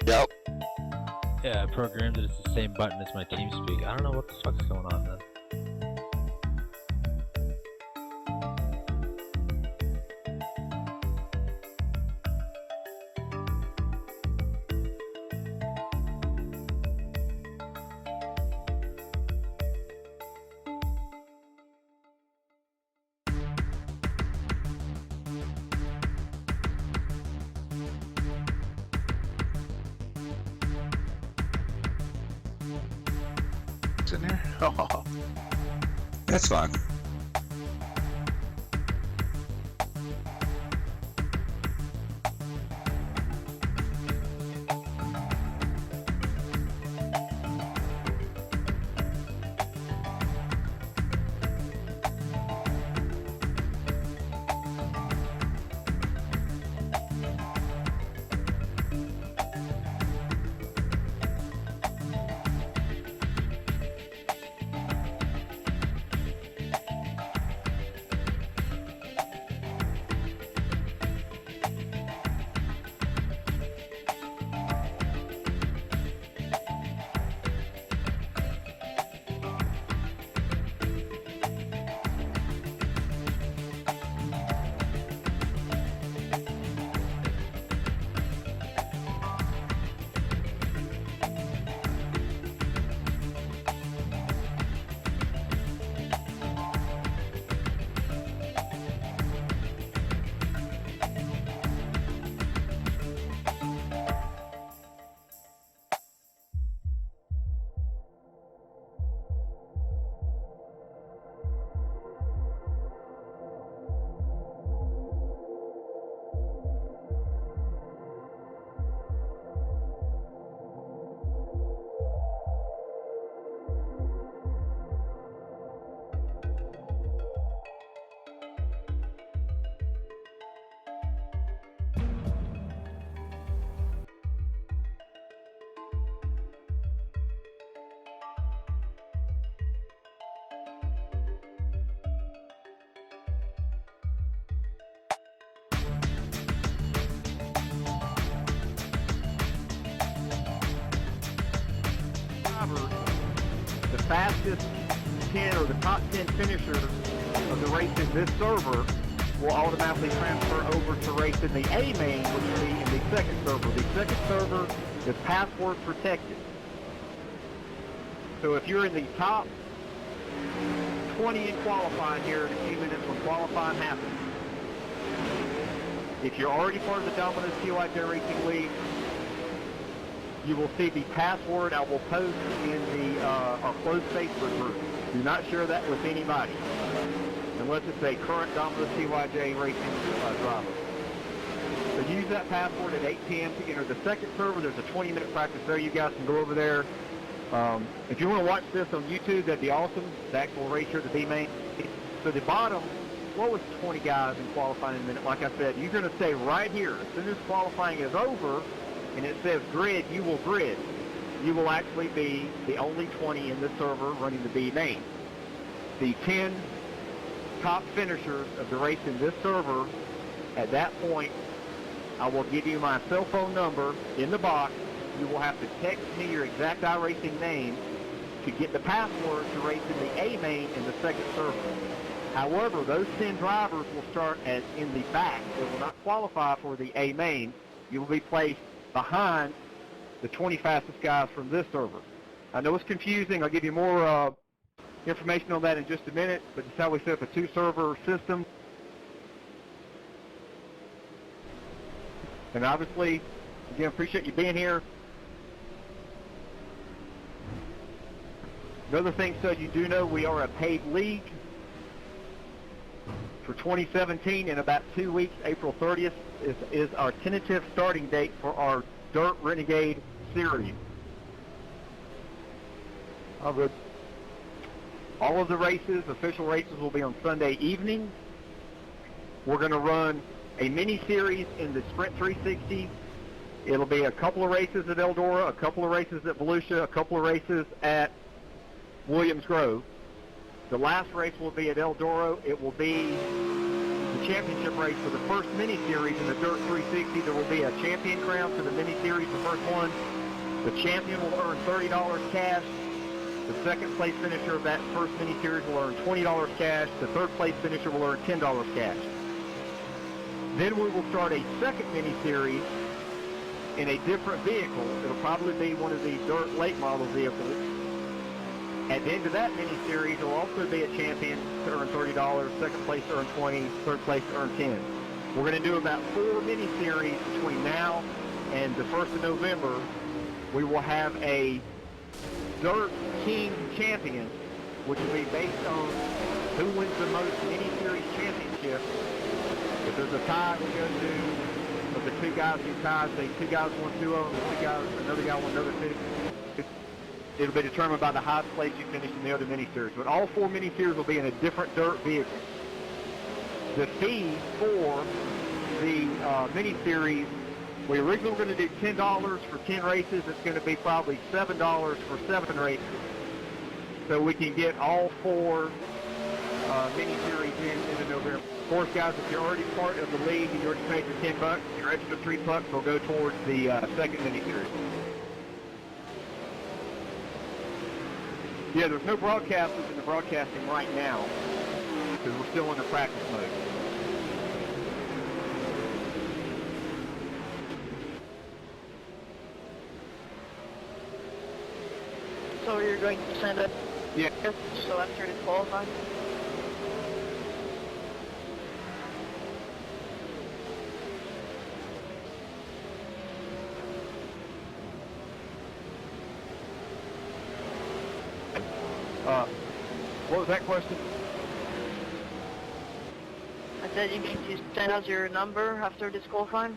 Yep. Yeah, I programmed it as the same button as my TeamSpeak. I don't know what the fuck's going on then. In there? Oh. That's fine. The fastest 10 or the top 10 finishers of the race in this server will automatically transfer over to race in the A main, which will be in the second server. The second server is password protected. So if you're in the top 20 in qualifying here in a few minutes when qualifying happens, if you're already part of the Dominostyj Racing League, you will see the password I will post in our closed Facebook group. Do not share that with anybody, unless it's a current Dominostyj Racing driver. So use that password at 8 p.m. to enter the second server. There's a 20-minute practice there. You guys can go over there. If you want to watch this on YouTube, that'd be awesome. The actual race here, the B main. So the bottom, lowest 20 guys in qualifying in a minute, like I said, you're going to stay right here. As soon as qualifying is over, and it says grid, you will grid. You will actually be the only 20 in this server running the B main. The 10 top finishers of the race in this server, at that point, I will give you my cell phone number in the box. You will have to text me your exact iRacing name to get the password to race in the A main in the second server. However, those 10 drivers will start in the back. They will not qualify for the A main. You will be placed behind the 20 fastest guys from this server. I know it's confusing. I'll give you more information on that in just a minute, but it's how we set up a 2-server system. And obviously, again, appreciate you being here. Another thing, so you do know, we are a paid league for 2017. In about 2 weeks, April 30th is our tentative starting date for our Dirt Renegade series. All of the races, official races, will be on Sunday evening. We're going to run a mini-series in the Sprint 360. It'll be a couple of races at Eldora, a couple of races at Volusia, a couple of races at Williams Grove. The last race will be at Eldora. It will be the championship race for the first mini-series in the Dirt 360. There will be a champion crown for the mini-series, the first one. The champion will earn $30 cash. The second place finisher of that first mini-series will earn $20 cash. The third place finisher will earn $10 cash. Then we will start a second mini-series in a different vehicle. It'll probably be one of the Dirt late model vehicles. At the end of that mini-series, there will also be a champion to earn $30, second place to earn $20, third place to earn $10. We're going to do about 4 mini-series between now and the 1st of November. We will have a Dirt King champion, which will be based on who wins the most mini-series championships. If there's a tie, we go to of the 2 guys who tie, say 2 guys won 2 of them, 2 guys, another guy won another 2. It'll be determined by the highest place you finish in the other mini-series. But all 4 mini-series will be in a different Dirt vehicle. The fee for the mini-series, we originally were going to do $10 for 10 races. It's going to be probably $7 for 7 races. So we can get all 4 mini-series into November. Of course, guys, if you're already part of the league and you already paid your $10, your extra $3 will go towards the second mini-series. Yeah, there's no broadcasters in the broadcasting right now because we're still in the practice mode. So you're going to send a so after the qualifying? What was that question? I said you're going to send us your number after this qualifying?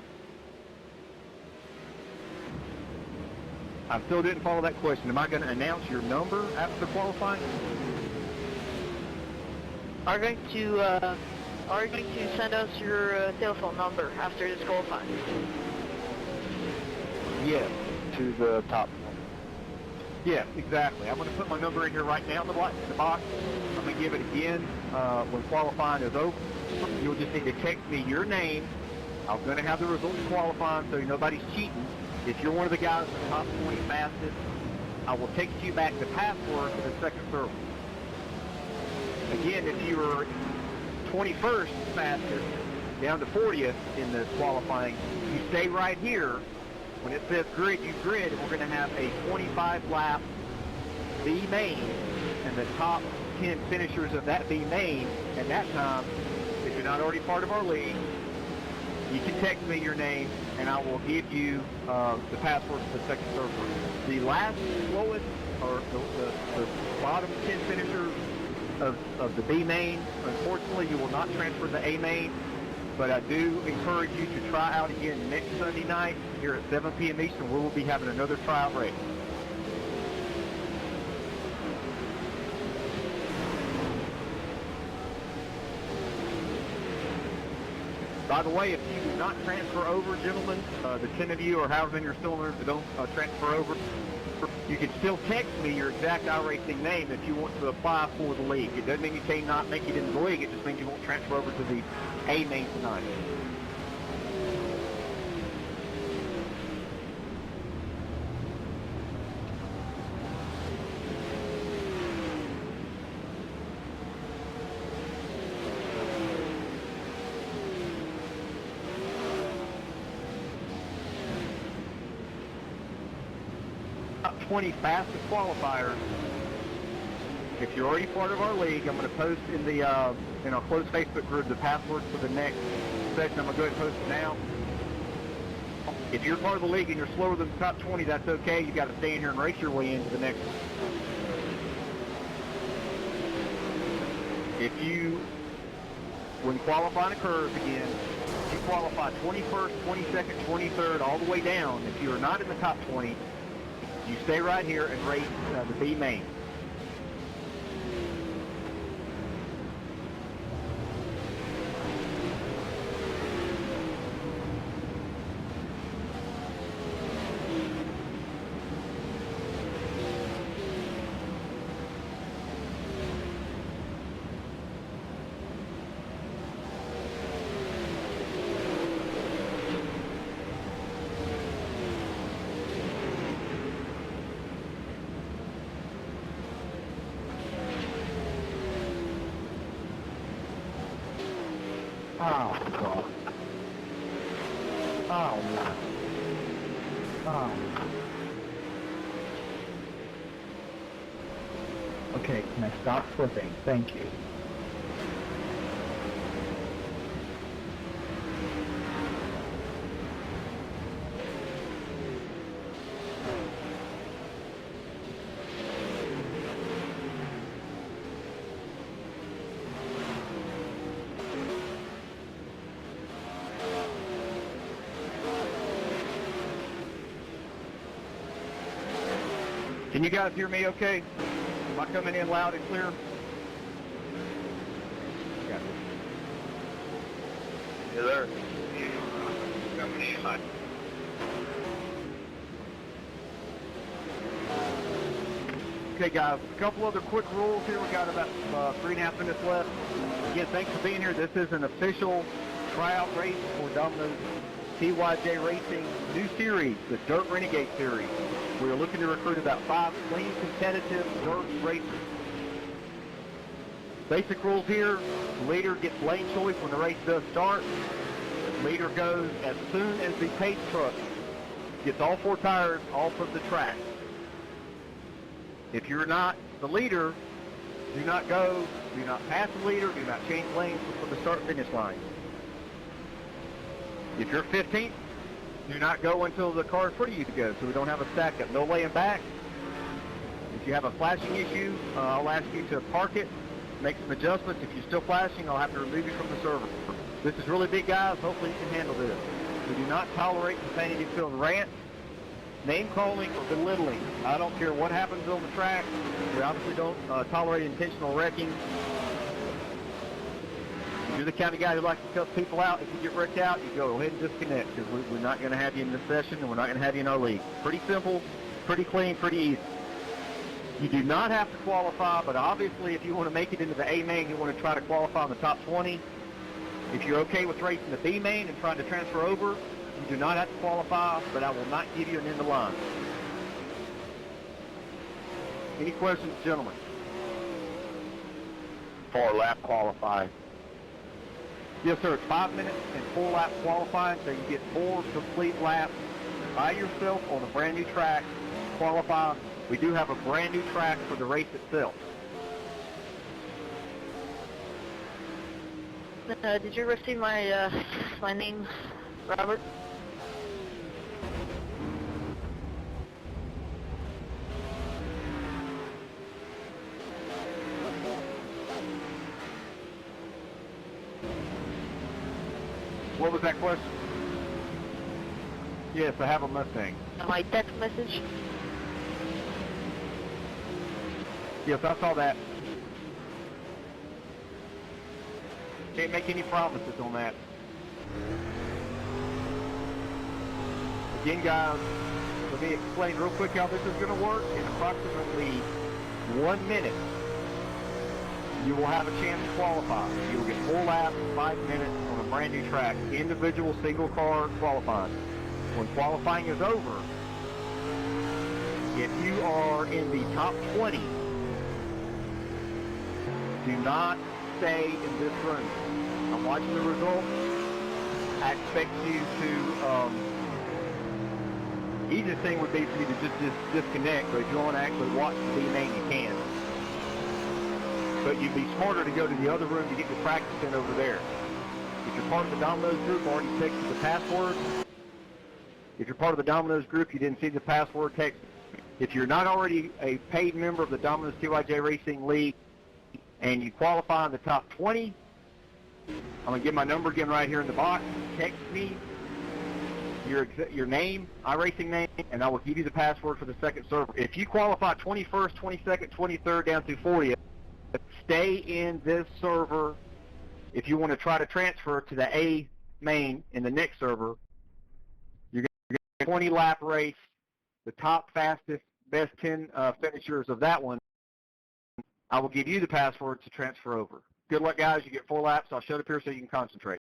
I still didn't follow that question. Am I going to announce your number after the qualifying? Are you going to send us your telephone number after this qualifying? Yes, to the top. Yes, exactly. I'm going to put my number in here right now in the box. I'm going to give it again when qualifying is over. You'll just need to text me your name. I'm going to have the results of qualifying so nobody's cheating. If you're one of the guys in the top 20 fastest, I will text you back the password for the second server. Again, if you were 21st fastest down to 40th in the qualifying, you stay right here. When it says grid, you grid, and we're going to have a 25-lap B main, and the top 10 finishers of that B main at that time, if you're not already part of our league, you can text me your name, and I will give you the password for the second server. The last lowest, or the bottom 10 finishers of the B main, unfortunately, you will not transfer to the A main. But I do encourage you to try out again next Sunday night here at 7 p.m. Eastern, where we'll be having another tryout race. By the way, if you do not transfer over, gentlemen, the 10 of you or however many are still in there that don't transfer over, you can still text me your exact iRacing name if you want to apply for the league. It doesn't mean you cannot make it into the league. It just means you won't transfer over to the A main tonight. Top 20 fastest qualifiers. If you're already part of our league, I'm going to post in the in our closed Facebook group the password for the next session. I'm going to go ahead and post it now. If you're part of the league and you're slower than the top 20, that's okay. You've got to stay in here and race your way into the next one. If you, when qualifying occurs again, if you qualify 21st, 22nd, 23rd, all the way down, if you are not in the top 20, you stay right here and race the B main. Oh, God. Oh, no. Oh. Okay, can I stop flipping? Thank you. Can you guys hear me okay? Am I coming in loud and clear? Got it. Yes, sir. Okay, guys, a couple other quick rules here. We got about 3.5 minutes left. Again, thanks for being here. This is an official tryout race for Domino's TYJ Racing new series, the Dirt Renegade series. We are looking to recruit about 5 clean, competitive dirt racers. Basic rules here: the leader gets lane choice when the race does start. The leader goes as soon as the pace truck gets all 4 tires off of the track. If you're not the leader, do not go, do not pass the leader, do not change lanes before the start-finish line. If you're 15th, do not go until the car is free you to go, so we don't have a stack up. No laying back. If you have a flashing issue, I'll ask you to park it, make some adjustments. If you're still flashing, I'll have to remove you from the server. This is really big, guys. Hopefully you can handle this. We do not tolerate profanity-filled rants, name-calling, or belittling. I don't care what happens on the track. We obviously don't tolerate intentional wrecking. If you're the kind of guy who likes to cuss people out, if you get wrecked out, you go ahead and disconnect, because we're not going to have you in this session, and we're not going to have you in our league. Pretty simple, pretty clean, pretty easy. You do not have to qualify, but obviously if you want to make it into the A main, you want to try to qualify in the top 20. If you're okay with racing the B main and trying to transfer over, you do not have to qualify, but I will not give you an end of line. Any questions, gentlemen? 4-lap qualifying. Yes, sir. It's 5 minutes and 4 laps qualifying, so you get 4 complete laps by yourself on a brand new track. Qualify. We do have a brand new track for the race itself. Did you receive my my name, Robert? What was that question? Yes, I have a Mustang. My text message? Yes, I saw that. Can't make any promises on that. Again, guys, let me explain real quick how this is going to work. In approximately 1 minute, you will have a chance to qualify. You will get 4 laps, 5 minutes on a brand new track, individual single car qualifying. When qualifying is over, if you are in the top 20, do not stay in this room. I'm watching the results. I expect you to, easiest thing would be for you to just disconnect, but if you want to actually watch the B main, you can. But you'd be smarter to go to the other room to get your practice in over there. If you're part of the Domino's group, I already texted the password. If you're part of the Domino's group, you didn't see the password, text. If you're not already a paid member of the Domino's TYJ Racing League and you qualify in the top 20, I'm going to give my number again right here in the box. Text me your name, iRacing name, and I will give you the password for the second server. If you qualify 21st, 22nd, 23rd, down through 40th, stay in this server. If you want to try to transfer to the A main in the next server, you're going to get a 20-lap race. The top, fastest, best 10 finishers of that one, I will give you the password to transfer over. Good luck, guys. You get 4 laps. I'll shut up here so you can concentrate.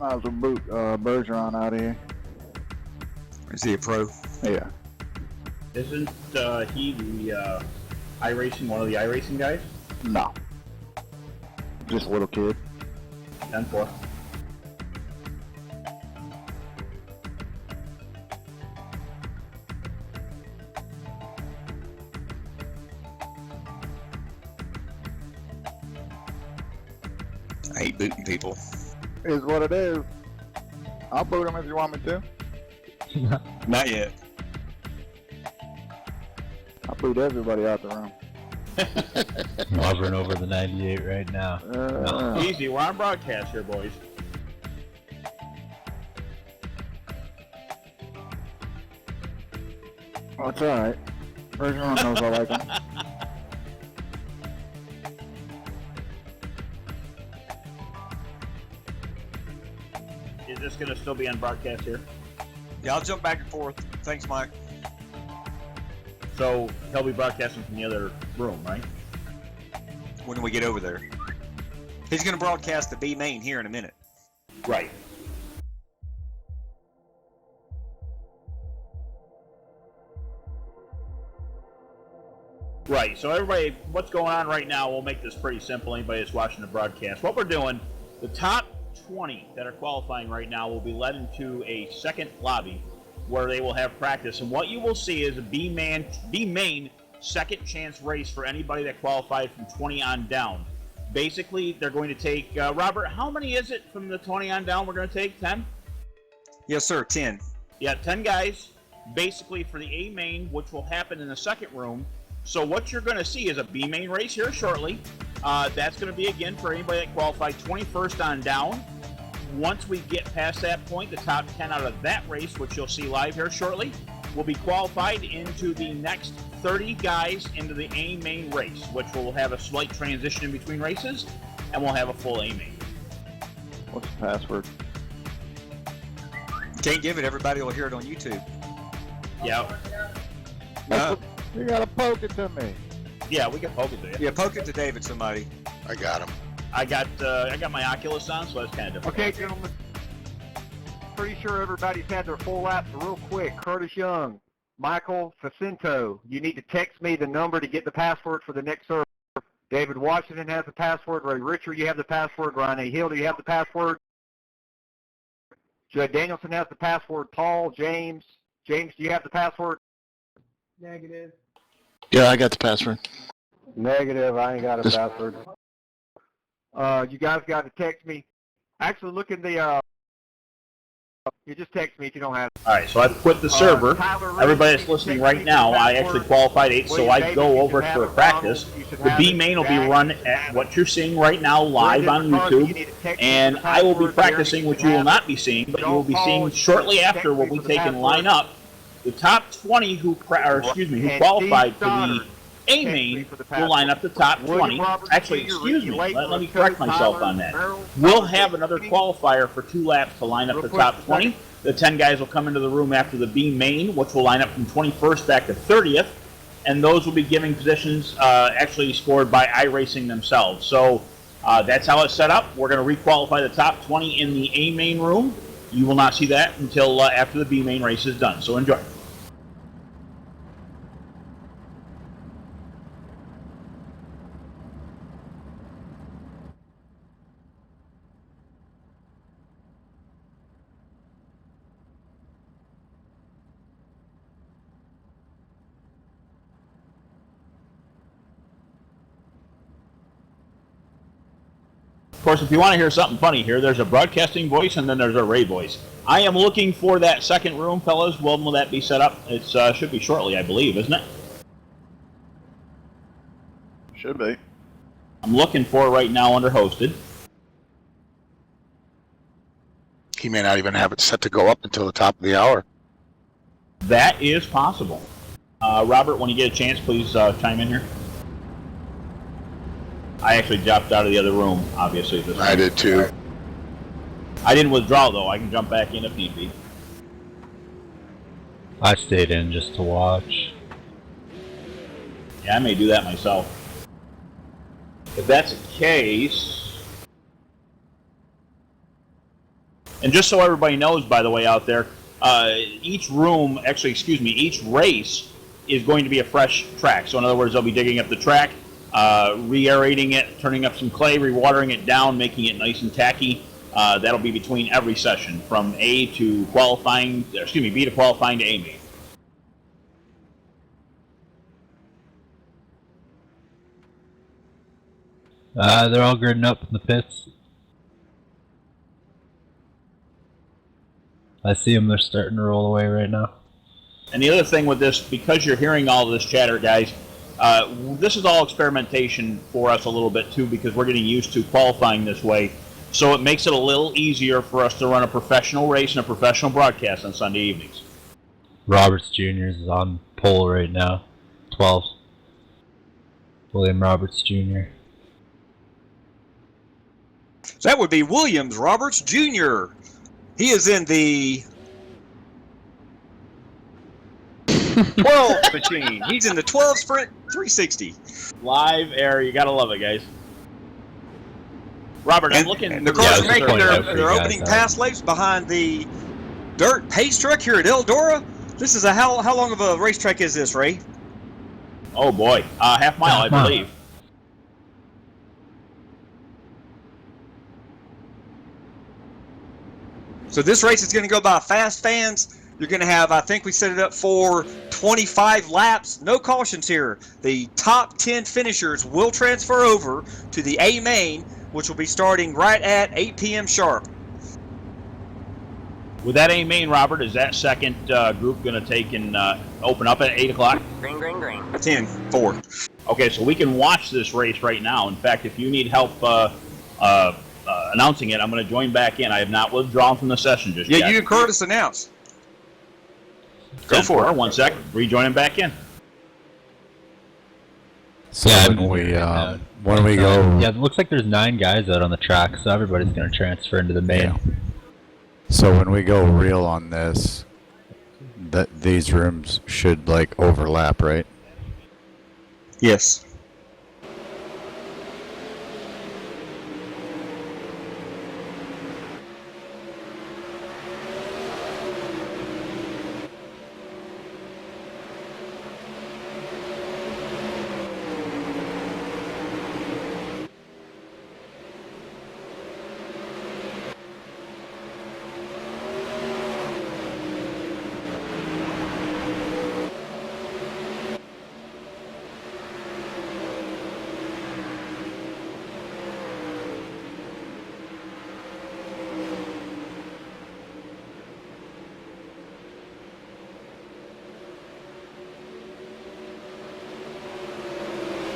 Might as well boot Bergeron out of here. Is he a pro? Yeah. Isn't he the iRacing, one of the iRacing guys? No. Just a little kid. 10-4. I hate booting people. Is what it is. I'll boot him if you want me to. Not yet. I'll boot everybody out the room. I'm hovering over the 98 right now. Easy, we're on broadcast here, boys. Oh, it's alright. Bergeron knows I like him. Is this going to still be on broadcast here? Yeah, I'll jump back and forth. Thanks, Mike. So he'll be broadcasting from the other room, right? When we get over there. He's going to broadcast the B main here in a minute. Right. Right, so everybody, what's going on right now, we'll make this pretty simple, anybody that's watching the broadcast. What we're doing, the top 20 that are qualifying right now will be led into a second lobby where they will have practice. And what you will see is a B main second chance race for anybody that qualified from 20 on down. Basically, they're going to take, Robert, how many is it from the 20 on down we're going to take? 10? Yes, sir. 10. Yeah, 10 guys, basically for the A main, which will happen in the second room. So what you're going to see is a B main race here shortly. That's going to be, again, for anybody that qualified 21st on down. Once we get past that point, the top 10 out of that race, which you'll see live here shortly, will be qualified into the next 30 guys into the A main race, which will have a slight transition in between races, and we'll have a full A main. What's the password? Can't give it. Everybody will hear it on YouTube. Yeah. You gotta poke it to me. Yeah, we can poke it to you. Yeah, poke it to David, somebody. I got him. I got my Oculus on, so that's kind of different. Okay, gentlemen. Pretty sure everybody's had their full laps. Real quick, Curtis Young, Michael Facinto, you need to text me the number to get the password for the next server. David Washington has the password. Ray Richard, you have the password. Ryan A. Hill, do you have the password? Judd Danielson has the password. Paul, James, do you have the password? Negative. Yeah, I got the password. Negative, I ain't got a password. You guys got to text me. Actually, look in the, you just text me if you don't have it. All right, so I've quit the server. Everybody that's listening right now, I actually qualified 8, so I go over for a practice. The B main will be run at what you're seeing right now live on YouTube, and I will be practicing, which you will not be seeing, but you will be seeing shortly after when we take and line up the top 20 who qualified for the A main will line up the top 20. Actually, excuse me, let me correct myself on that. We'll have another qualifier for 2 laps to line up the top 20. The 10 guys will come into the room after the B main, which will line up from 21st back to 30th, and those will be giving positions actually scored by iRacing themselves. So that's how it's set up. We're going to re-qualify the top 20 in the A main room. You will not see that until after the B main race is done, so enjoy. Of course, if you want to hear something funny here, there's a broadcasting voice and then there's a Ray voice. I am looking for that second room, fellas. When will that be set up? It should be shortly, I believe, isn't it? Should be. I'm looking for it right now under hosted. He may not even have it set to go up until the top of the hour. That is possible. Robert, when you get a chance, please chime in here. I actually dropped out of the other room, obviously. I did too. I didn't withdraw, though. I can jump back in if need be. I stayed in just to watch. Yeah, I may do that myself. If that's the case... And just so everybody knows, by the way, out there, each race is going to be a fresh track. So in other words, they'll be digging up the track, re-aerating it, turning up some clay, re-watering it down, making it nice and tacky. That'll be between every session, from B to qualifying to A main. They're all girding up in the pits. I see them, they're starting to roll away right now. And the other thing with this, because you're hearing all this chatter, guys, this is all experimentation for us a little bit too, because we're getting used to qualifying this way. So it makes it a little easier for us to run a professional race and a professional broadcast on Sunday evenings. Roberts Jr. is on pole right now. 12. William Roberts Jr. That would be Williams Roberts Jr. He is in the 12 machine. He's in the 12 Sprint 360. Live air, you gotta love it, guys. Robert, I'm looking. And the cars are making their guys opening pass laps behind the dirt pace truck here at Eldora. This is a how long of a racetrack is this, Ray? Oh boy, half mile, I believe. So this race is going to go by fast, fans. You're going to have, I think we set it up for 25 laps. No cautions here. The top 10 finishers will transfer over to the A main, which will be starting right at 8 p.m. sharp. With that A main, Robert, is that second group going to take and open up at 8 o'clock? Green, green, green. 10, 4. Okay, so we can watch this race right now. In fact, if you need help announcing it, I'm going to join back in. I have not withdrawn from the session just yet. Yeah, you and Curtis announce. Go for it. 1 sec. Rejoining back in. So Yeah, when we go, yeah, it looks like there's 9 guys out on the track, so everybody's going to transfer into the main. yeah. So when we go real on this, these rooms should like overlap, right? Yes.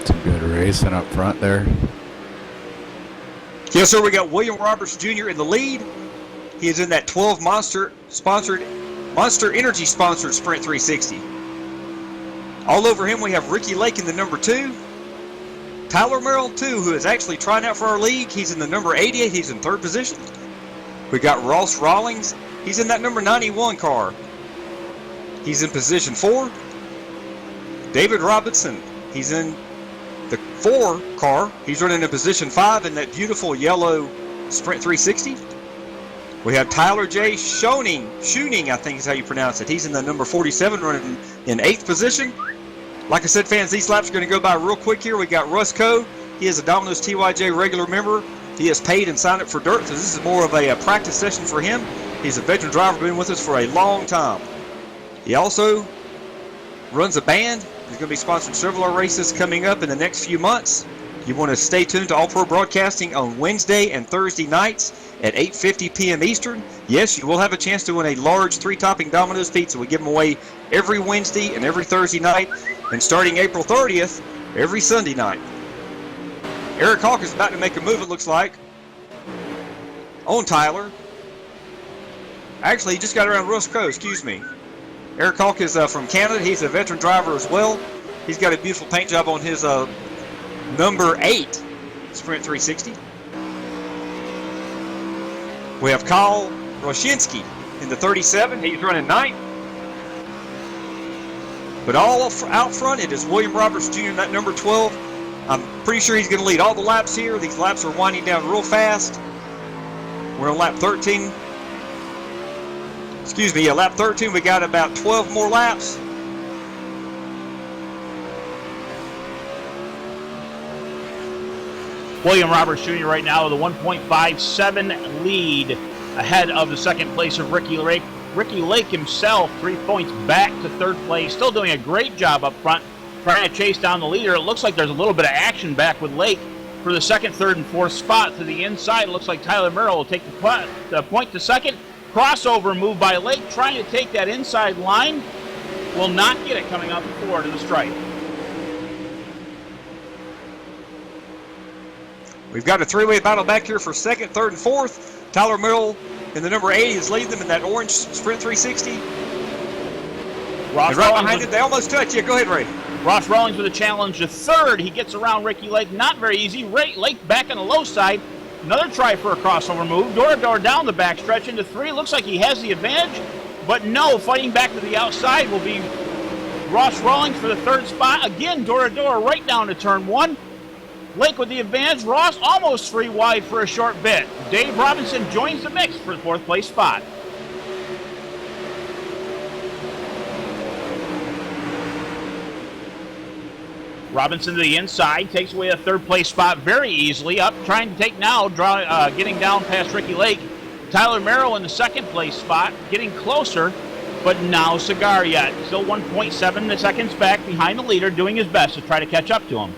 Some good racing up front there. Yes, sir. We got William Roberts Jr. in the lead. He is in that 12 Monster Energy sponsored Sprint 360. All over him, we have Ricky Lake in the number 2. Tyler Merrill, too, who is actually trying out for our league. He's in the number 88. He's in 3rd position. We got Ross Rawlings. He's in that number 91 car. He's in position 4. David Robinson. He's in the 4 car. He's running in position 5 in that beautiful yellow Sprint 360. We have Tyler J. Schooning, I think is how you pronounce it. He's in the number 47, running in 8th position. Like I said, fans, these laps are going to go by real quick here. We got Russ Coe. He is a Dominostyj TYJ regular member. He has paid and signed up for dirt, so this is more of a practice session for him. He's a veteran driver, been with us for a long time. He also runs a band. He's going to be sponsoring several of our races coming up in the next few months. You want to stay tuned to All Pro Broadcasting on Wednesday and Thursday nights at 8:50 p.m. Eastern. Yes, you will have a chance to win a large 3-topping Domino's pizza. We give them away every Wednesday and every Thursday night, and starting April 30th, every Sunday night. Eric Hawk is about to make a move, it looks like, on Tyler. Actually, he just got around Russ Coe, excuse me. Eric Hawk is from Canada. He's a veteran driver as well. He's got a beautiful paint job on his number 8 Sprint 360. We have Kyle Roshinsky in the 37. He's running 9th. But all out front, it is William Roberts Jr. in that number 12. I'm pretty sure he's going to lead all the laps here. These laps are winding down real fast. We're on lap 13. Excuse me, lap 13, we got about 12 more laps. William Roberts Jr. right now with a 1.57 lead ahead of the second place of Ricky Lake. Ricky Lake himself 3 points back to third place, still doing a great job up front, trying to chase down the leader. It looks like there's a little bit of action back with Lake for the second, third, and fourth spot. To the inside, it looks like Tyler Merrill will take the point to second. Crossover move by Lake, trying to take that inside line. Will not get it coming off the floor to the stripe. We've got a three-way battle back here for second, third, and fourth. Tyler Merrill in the number 8 is leading them in that orange Sprint 360. Ross and right behind it, they almost touch. Yeah, go ahead, Ray. Ross Rawlings with a challenge to third. He gets around Ricky Lake. Not very easy. Lake back on the low side. Another try for a crossover move. Door down the backstretch into 3. Looks like he has the advantage. But no, fighting back to the outside will be Ross Rawlings for the third spot. Again, door right down to turn 1. Lake with the advantage. Ross almost 3 wide for a short bit. Dave Robinson joins the mix for the fourth place spot. Robinson to the inside, takes away a third place spot very easily. Up, trying to take now, getting down past Ricky Lake. Tyler Merrill in the second place spot, getting closer, but now Cigar yet. Still 1.7 seconds back behind the leader, doing his best to try to catch up to him.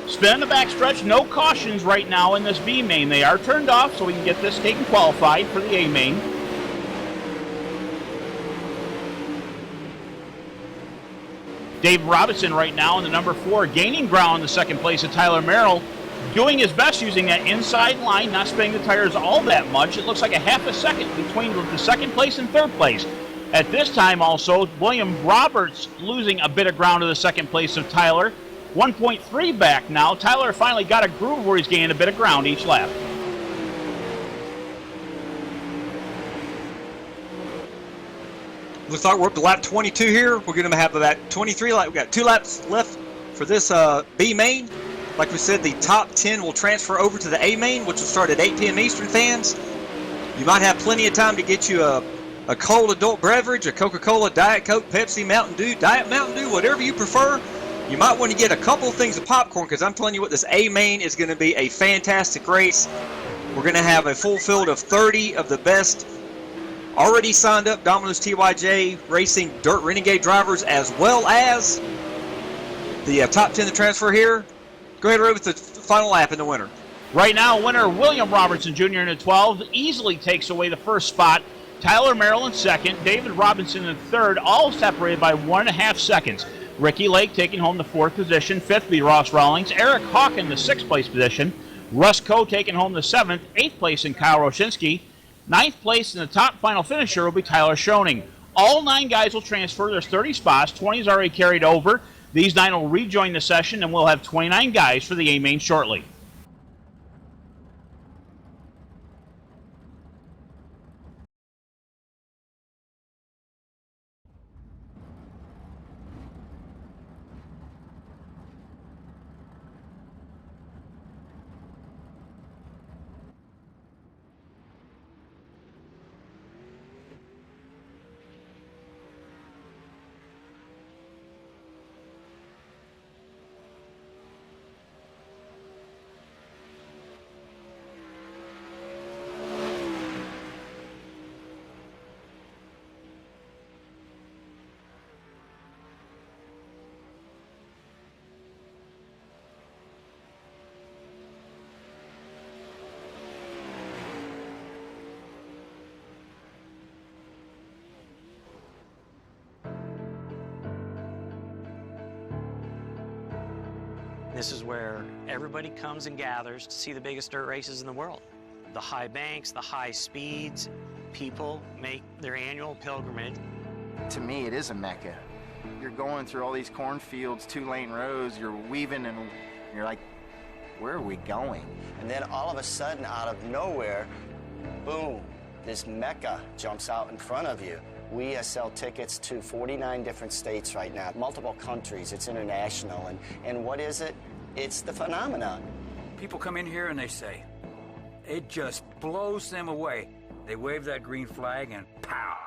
Spin in the backstretch, no cautions right now in this B main. They are turned off, so we can get this taken qualified for the A main. Dave Robinson right now in the number 4, gaining ground in the second place of Tyler Merrill, doing his best using that inside line, not spinning the tires all that much. It looks like a half a second between the second place and third place. At this time also, William Roberts losing a bit of ground to the second place of Tyler. 1.3 back now. Tyler finally got a groove where he's gaining a bit of ground each lap. Looks like we're up to lap 22 here. We're going to have about 23 laps. We've got 2 laps left for this B main. Like we said, the top 10 will transfer over to the A main, which will start at 8 p.m. Eastern, fans. You might have plenty of time to get you a cold adult beverage, a Coca-Cola, Diet Coke, Pepsi, Mountain Dew, Diet Mountain Dew, whatever you prefer. You might want to get a couple things of popcorn, because I'm telling you what, this A main is going to be a fantastic race. We're going to have a full field of 30 of the best already signed up Dominostyj TYJ Racing Dirt Renegade drivers, as well as the top 10 to transfer here. Go ahead, Ray, with the final lap in the winner. Right now, winner William Robertson Jr. in the 12 easily takes away the first spot. Tyler Merrill in second, David Robinson in third, all separated by 1.5 seconds. Ricky Lake taking home the 4th position, 5th be Ross Rawlings, Eric Hawk in the 6th place position, Russ Coe taking home the 7th, 8th place in Kyle Roshinski, 9th place in the top final finisher will be Tyler Schoening. All 9 guys will transfer. There's 30 spots. 20 is already carried over. These 9 will rejoin the session, and we'll have 29 guys for the A main shortly. This is where everybody comes and gathers to see the biggest dirt races in the world. The high banks, the high speeds, people make their annual pilgrimage. To me, it is a mecca. You're going through all these cornfields, 2-lane roads, you're weaving, and you're like, where are we going? And then all of a sudden, out of nowhere, boom, this mecca jumps out in front of you. We sell tickets to 49 different states right now, multiple countries. It's international. And what is it? It's the phenomenon. People come in here and they say, it just blows them away. They wave that green flag and pow!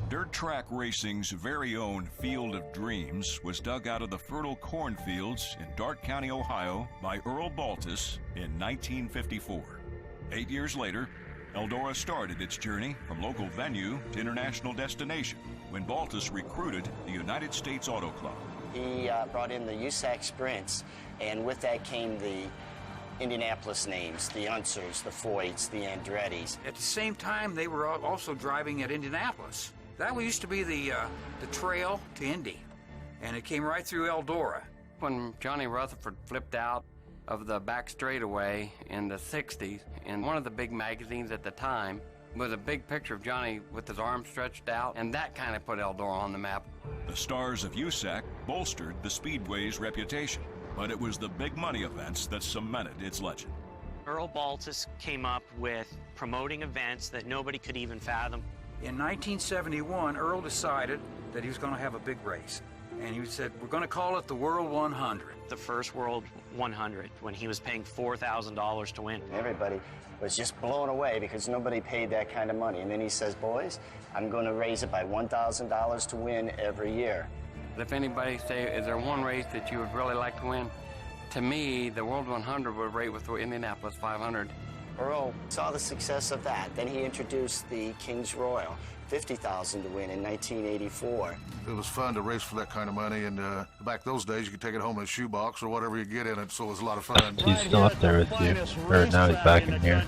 Dirt track racing's very own Field of Dreams was dug out of the fertile cornfields in Darke County, Ohio by Earl Baltus in 1954. 8 years later, Eldora started its journey from local venue to international destination when Baltus recruited the United States Auto Club. He brought in the USAC Sprints, and with that came the Indianapolis names, the Unsers, the Foyts, the Andrettis. At the same time, they were also driving at Indianapolis. That used to be the trail to Indy, and it came right through Eldora. When Johnny Rutherford flipped out of the back straightaway in the 60s, in one of the big magazines at the time, was a big picture of Johnny with his arms stretched out, and that kind of put Eldora on the map. The stars of USAC bolstered the Speedway's reputation, but it was the big money events that cemented its legend. Earl Baltus came up with promoting events that nobody could even fathom. In 1971, Earl decided that he was going to have a big race. And he said, we're going to call it the World 100. The first World 100, when he was paying $4,000 to win. Everybody was just blown away because nobody paid that kind of money. And then he says, boys, I'm going to raise it by $1,000 to win every year. If anybody say, is there one race that you would really like to win? To me, the World 100 would rate with the Indianapolis 500. Earl saw the success of that. Then he introduced the King's Royal, $50,000 to win in 1984. It was fun to race for that kind of money, and back those days you could take it home in a shoebox or whatever you get in it, so it was a lot of fun. He's still up there with you, or now he's back in here.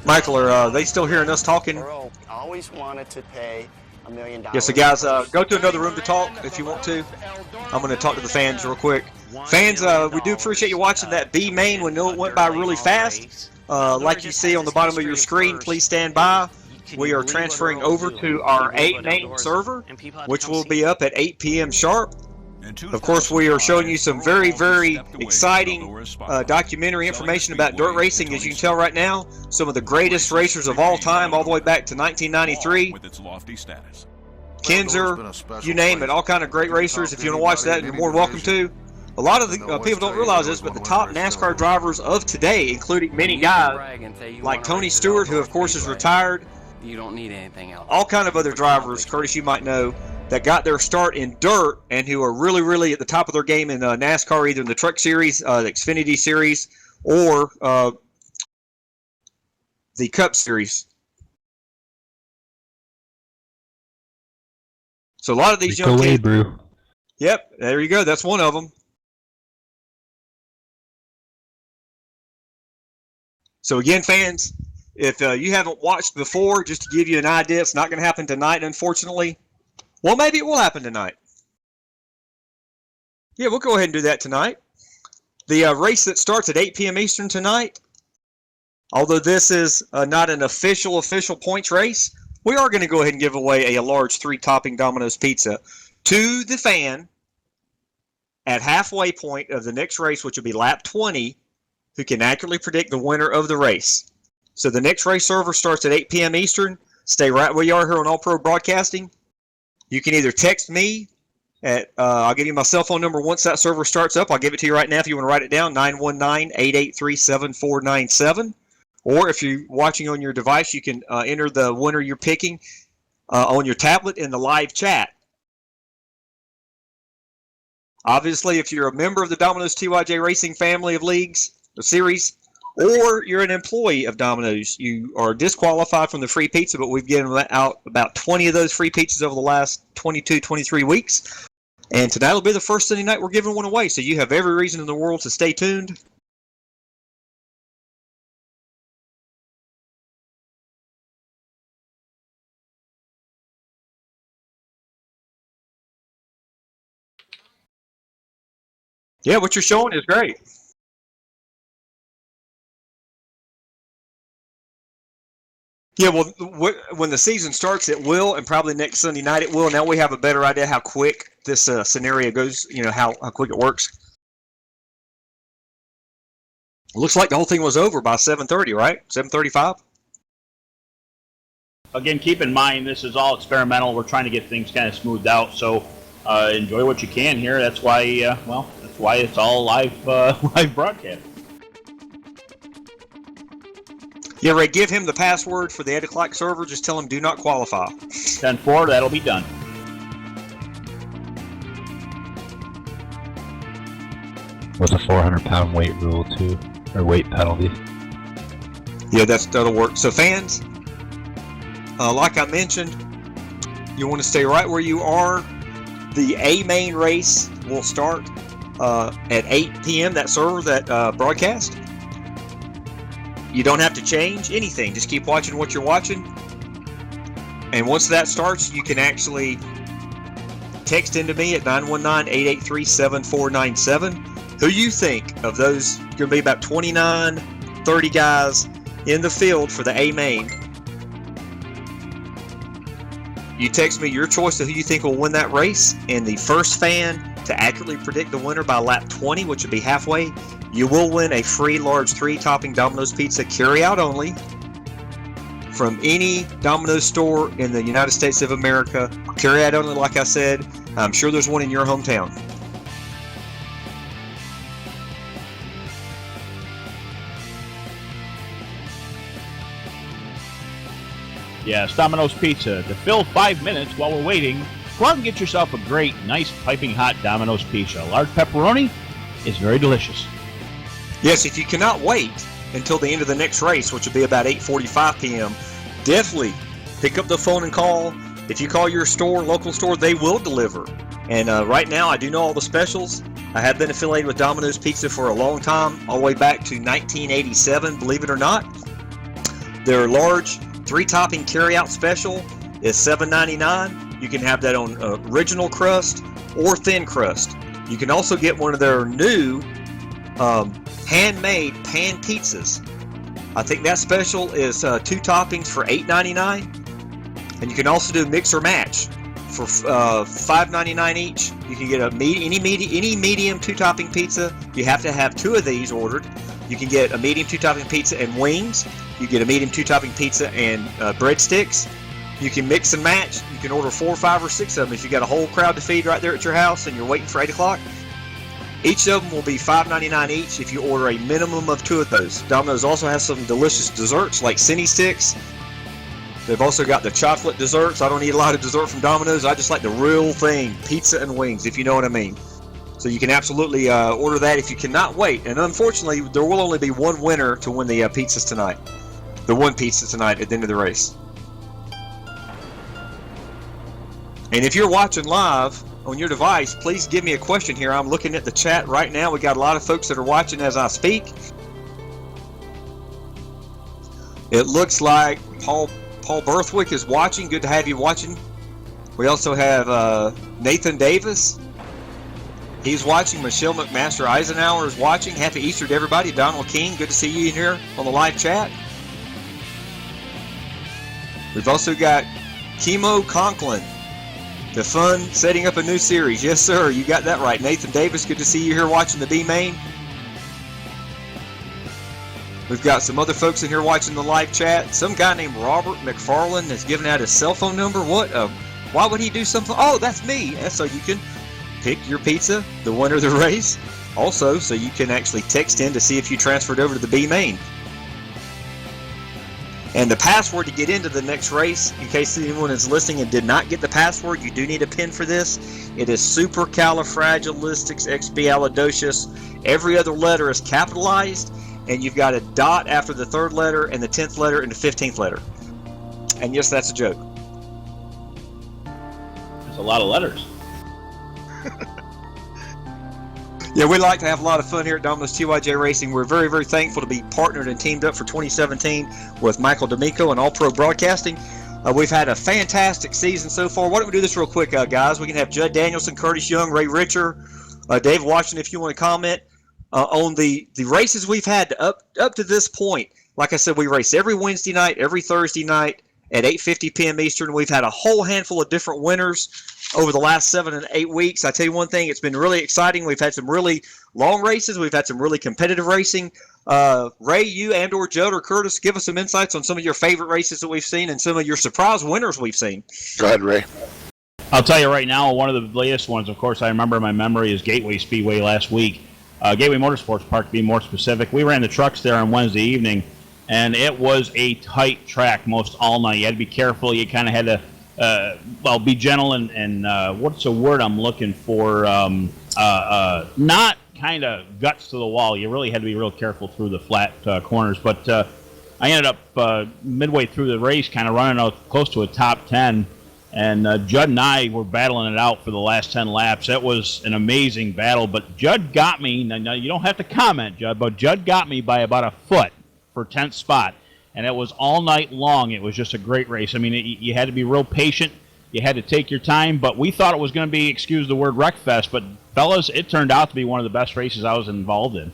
Michael, are they still hearing us talking? Earl always wanted to pay $1 million. Yeah, so guys, go to another room to talk if you want to. I'm going to talk to the fans real quick. Fans, we do appreciate you watching that B main. We know it went by really fast. Like you see on the bottom of your screen, please stand by. We are transferring over to our 8 main server, which will be up at 8 p.m. sharp. Of course, we are showing you some very, very exciting documentary information about dirt racing. As you can tell right now, some of the greatest racers of all time, all the way back to 1993. Kinzer, you name it, all kind of great racers. If you want to watch that, you're more than welcome to. A lot of the people don't realize this, but the top NASCAR drivers of today, including many guys like Tony Stewart, who of course is retired. You don't need anything else. All kind of other drivers, Curtis, you might know, that got their start in dirt and who are really, really at the top of their game in NASCAR, either in the Truck Series, the Xfinity Series, or the Cup Series. So a lot of these young kids. Brew. Yep, there you go. That's one of them. So again, fans, if you haven't watched before, just to give you an idea, it's not going to happen tonight, unfortunately. Well, maybe it will happen tonight. Yeah, we'll go ahead and do that tonight. The race that starts at 8 p.m. Eastern tonight, although this is not an official points race, we are going to go ahead and give away a large 3-topping Domino's pizza to the fan at halfway point of the next race, which will be lap 20, who can accurately predict the winner of the race. So the next race server starts at 8 p.m. Eastern. Stay right where you are here on All Pro Broadcasting. You can either text me at, I'll give you my cell phone number once that server starts up. I'll give it to you right now if you want to write it down, 919-883-7497. Or if you're watching on your device, you can enter the winner you're picking on your tablet in the live chat. Obviously, if you're a member of the Domino's TYJ Racing family of leagues, or series, or you're an employee of Domino's, you are disqualified from the free pizza, but we've given out about 20 of those free pizzas over the last 22, 23 weeks. And tonight will be the first Sunday night we're giving one away, so you have every reason in the world to stay tuned. Yeah, what you're showing is great. Yeah, well, when the season starts, it will, and probably next Sunday night it will. Now we have a better idea how quick this scenario goes, you know, how quick it works. It looks like the whole thing was over by 7:30, right? 7:35? Again, keep in mind this is all experimental. We're trying to get things kind of smoothed out, so enjoy what you can here. That's why, that's why it's all live live broadcast. Yeah, Ray, give him the password for the 8 o'clock server. Just tell him do not qualify. 10-4, that'll be done. With a 400-pound weight rule too, or weight penalty. Yeah, that'll work. So fans, like I mentioned, you want to stay right where you are. The A main race will start at 8 p.m. That server, that broadcast. You don't have to change anything. Just keep watching what you're watching. And once that starts, you can actually text into me at 919-883-7497. Who you think of those? Going to be about 29, 30 guys in the field for the A main. You text me your choice of who you think will win that race, and the first fan to accurately predict the winner by lap 20, which would be halfway, you will win a free large 3-topping Domino's pizza, carry out only, from any Domino's store in the United States of America. Carry out only, like I said. I'm sure there's one in your hometown. Yes, Domino's Pizza. To fill 5 minutes while we're waiting, go out and get yourself a great, nice, piping hot Domino's Pizza. Large pepperoni is very delicious. Yes, if you cannot wait until the end of the next race, which will be about 8:45 p.m., definitely pick up the phone and call. If you call your store, local store, they will deliver. And right now, I do know all the specials. I have been affiliated with Domino's Pizza for a long time, all the way back to 1987, believe it or not. Their large 3-topping carry-out special is $7.99. You can have that on original crust or thin crust. You can also get one of their new handmade pan pizzas. I think that special is 2 toppings for $8.99. And you can also do mix or match for $5.99 each. You can get any medium 2-topping pizza. You have to have 2 of these ordered. You can get a medium 2-topping pizza and wings. You get a medium 2-topping pizza and breadsticks. You can mix and match. You can order 4, 5, or 6 of them if you got a whole crowd to feed right there at your house and you're waiting for 8 o'clock. Each of them will be $5.99 each if you order a minimum of 2 of those. Domino's also has some delicious desserts like Cine Sticks. They've also got the chocolate desserts. I don't eat a lot of dessert from Domino's. I just like the real thing, pizza and wings, if you know what I mean. So you can absolutely order that if you cannot wait. And unfortunately, there will only be one winner to win the pizzas tonight. The one pizza tonight at the end of the race. And if you're watching live on your device, please give me a question here. I'm looking at the chat right now. We got a lot of folks that are watching as I speak. It looks like Paul Berthwick is watching. Good to have you watching. We also have Nathan Davis. He's watching. Michelle McMaster Eisenhower is watching. Happy Easter to everybody. Donald King, good to see you in here on the live chat. We've also got Chemo Conklin. The fun setting up a new series. Yes, sir. You got that right. Nathan Davis, good to see you here watching the B main. We've got some other folks in here watching the live chat. Some guy named Robert McFarland has given out his cell phone number. What? Why would he do something? Oh, that's me. And so you can pick your pizza, the winner of the race. Also, so you can actually text in to see if you transferred over to the B main. And the password to get into the next race, in case anyone is listening and did not get the password, you do need a pin for this. It is supercalifragilisticexpialidocious. Every other letter is capitalized, and you've got a dot after the 3rd letter and the 10th letter and the 15th letter. And yes, that's a joke. There's a lot of letters. Yeah, we like to have a lot of fun here at Domino's TYJ Racing. We're very, very thankful to be partnered and teamed up for 2017 with Michael D'Amico and All Pro Broadcasting. We've had a fantastic season so far. Why don't we do this real quick, guys? We can have Judd Danielson, Curtis Young, Ray Richer, Dave Washington, if you want to comment on the races we've had up to this point. Like I said, we race every Wednesday night, every Thursday night, at 8:50 p.m. Eastern. We've had a whole handful of different winners over the last 7 and 8 weeks. I tell you one thing, it's been really exciting. We've had some really long races. We've had some really competitive racing. Ray, you and/or Judd or Curtis, give us some insights on some of your favorite races that we've seen and some of your surprise winners we've seen. Go ahead, Ray. I'll tell you right now, one of the latest ones, of course, I remember in my memory is Gateway Speedway last week. Gateway Motorsports Park, to be more specific. We ran the trucks there on Wednesday evening, and it was a tight track most all night. You had to be careful. You kind of had to be gentle and what's the word I'm looking for? Not kind of guts to the wall. You really had to be real careful through the flat corners. But I ended up midway through the race kind of running out close to a top 10. And Judd and I were battling it out for the last 10 laps. That was an amazing battle. But Judd got me. Now, you don't have to comment, Judd, but Judd got me by about a foot for 10th spot. And it was all night long. It was just a great race. I mean, you had to be real patient. You had to take your time. But we thought it was going to be, excuse the word, wreckfest. But, fellas, it turned out to be one of the best races I was involved in.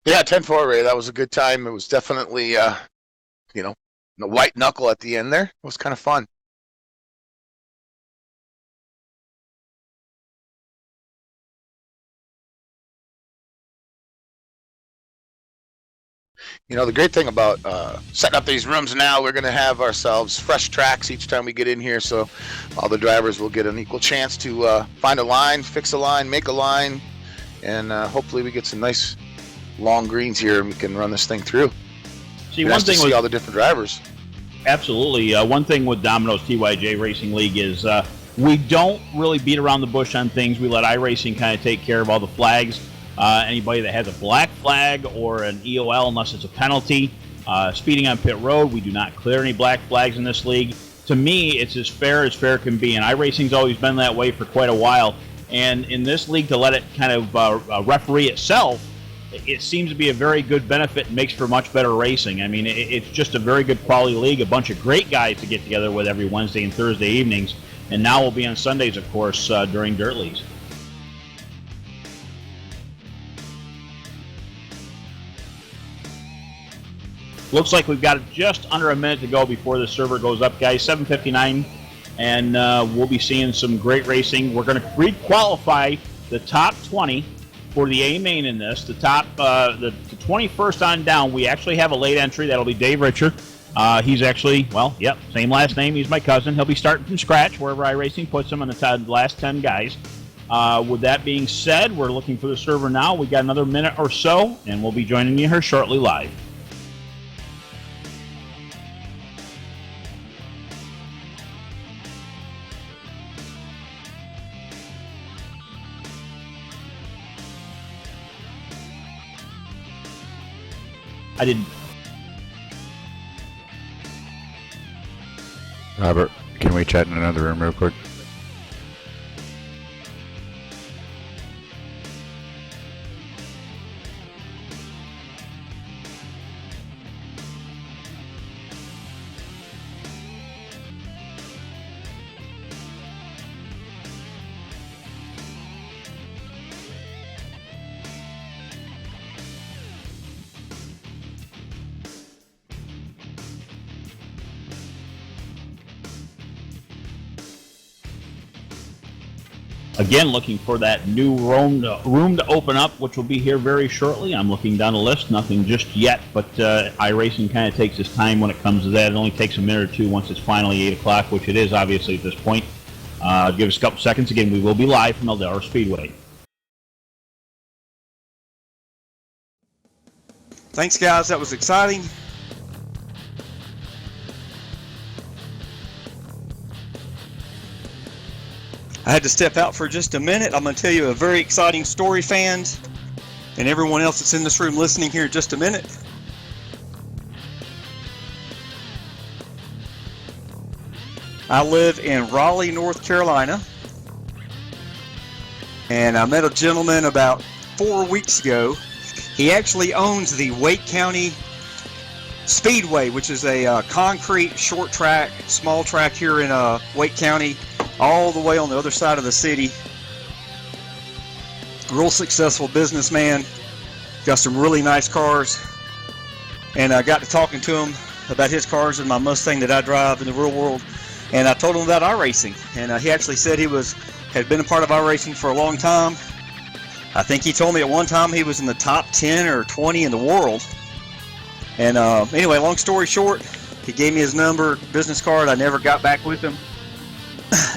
Yeah, 10-4, Ray. That was a good time. It was definitely, the white knuckle at the end there. It was kind of fun. The great thing about setting up these rooms now, we're going to have ourselves fresh tracks each time we get in here, so all the drivers will get an equal chance to find a line, fix a line, make a line, and hopefully we get some nice long greens here and we can run this thing through. See, one thing see all the different drivers. Absolutely. One thing with Domino's TYJ Racing League is we don't really beat around the bush on things. We let iRacing kind of take care of all the flags. Anybody that has a black flag or an EOL, unless it's a penalty, speeding on pit road, we do not clear any black flags in this league. To me, it's as fair can be, and iRacing's always been that way for quite a while. And in this league, to let it kind of referee itself, it seems to be a very good benefit and makes for much better racing. I mean, it's just a very good quality league, a bunch of great guys to get together with every Wednesday and Thursday evenings, and now we'll be on Sundays, of course, during Dirt Leagues. Looks like we've got just under a minute to go before the server goes up, guys. 7:59, and we'll be seeing some great racing. We're going to re-qualify the top 20 for the A main in this. The top, the 21st on down, we actually have a late entry. That'll be Dave Richer. He's actually, same last name. He's my cousin. He'll be starting from scratch wherever iRacing puts him on the last 10 guys. With that being said, we're looking for the server now. We got another minute or so, and we'll be joining you here shortly live. I didn't. Robert, can we chat in another room real quick? Again, looking for that new room to open up, which will be here very shortly. I'm looking down the list, nothing just yet, but iRacing kind of takes its time when it comes to that. It only takes a minute or two once it's finally 8 o'clock, which it is obviously at this point. Give us a couple seconds. Again, we will be live from Eldora Speedway. Thanks, guys. That was exciting. I had to step out for just a minute. I'm going to tell you a very exciting story, fans, and everyone else that's in this room listening here in just a minute. I live in Raleigh, North Carolina, and I met a gentleman about 4 weeks ago. He actually owns the Wake County Speedway, which is a concrete short track, small track here in Wake County, all the way on the other side of the city. Real successful businessman, got some really nice cars, and I got to talking to him about his cars and my Mustang that I drive in the real world. And I told him about iRacing, and he actually said he had been a part of iRacing for a long time. I think he told me at one time he was in the top 10 or 20 in the world. And anyway, long story short, he gave me his number, business card. I never got back with him.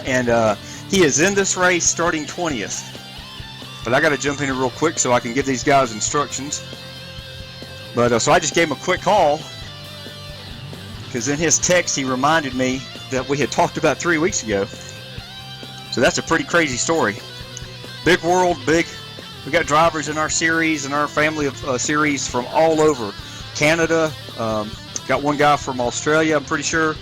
And he is in this race starting 20th. But I got to jump in here real quick so I can give these guys instructions. But so I just gave him a quick call, because in his text he reminded me that we had talked about 3 weeks ago. So that's a pretty crazy story. Big world, big. We got drivers in our series and our family of series from all over Canada. Got one guy from Australia, I'm pretty sure.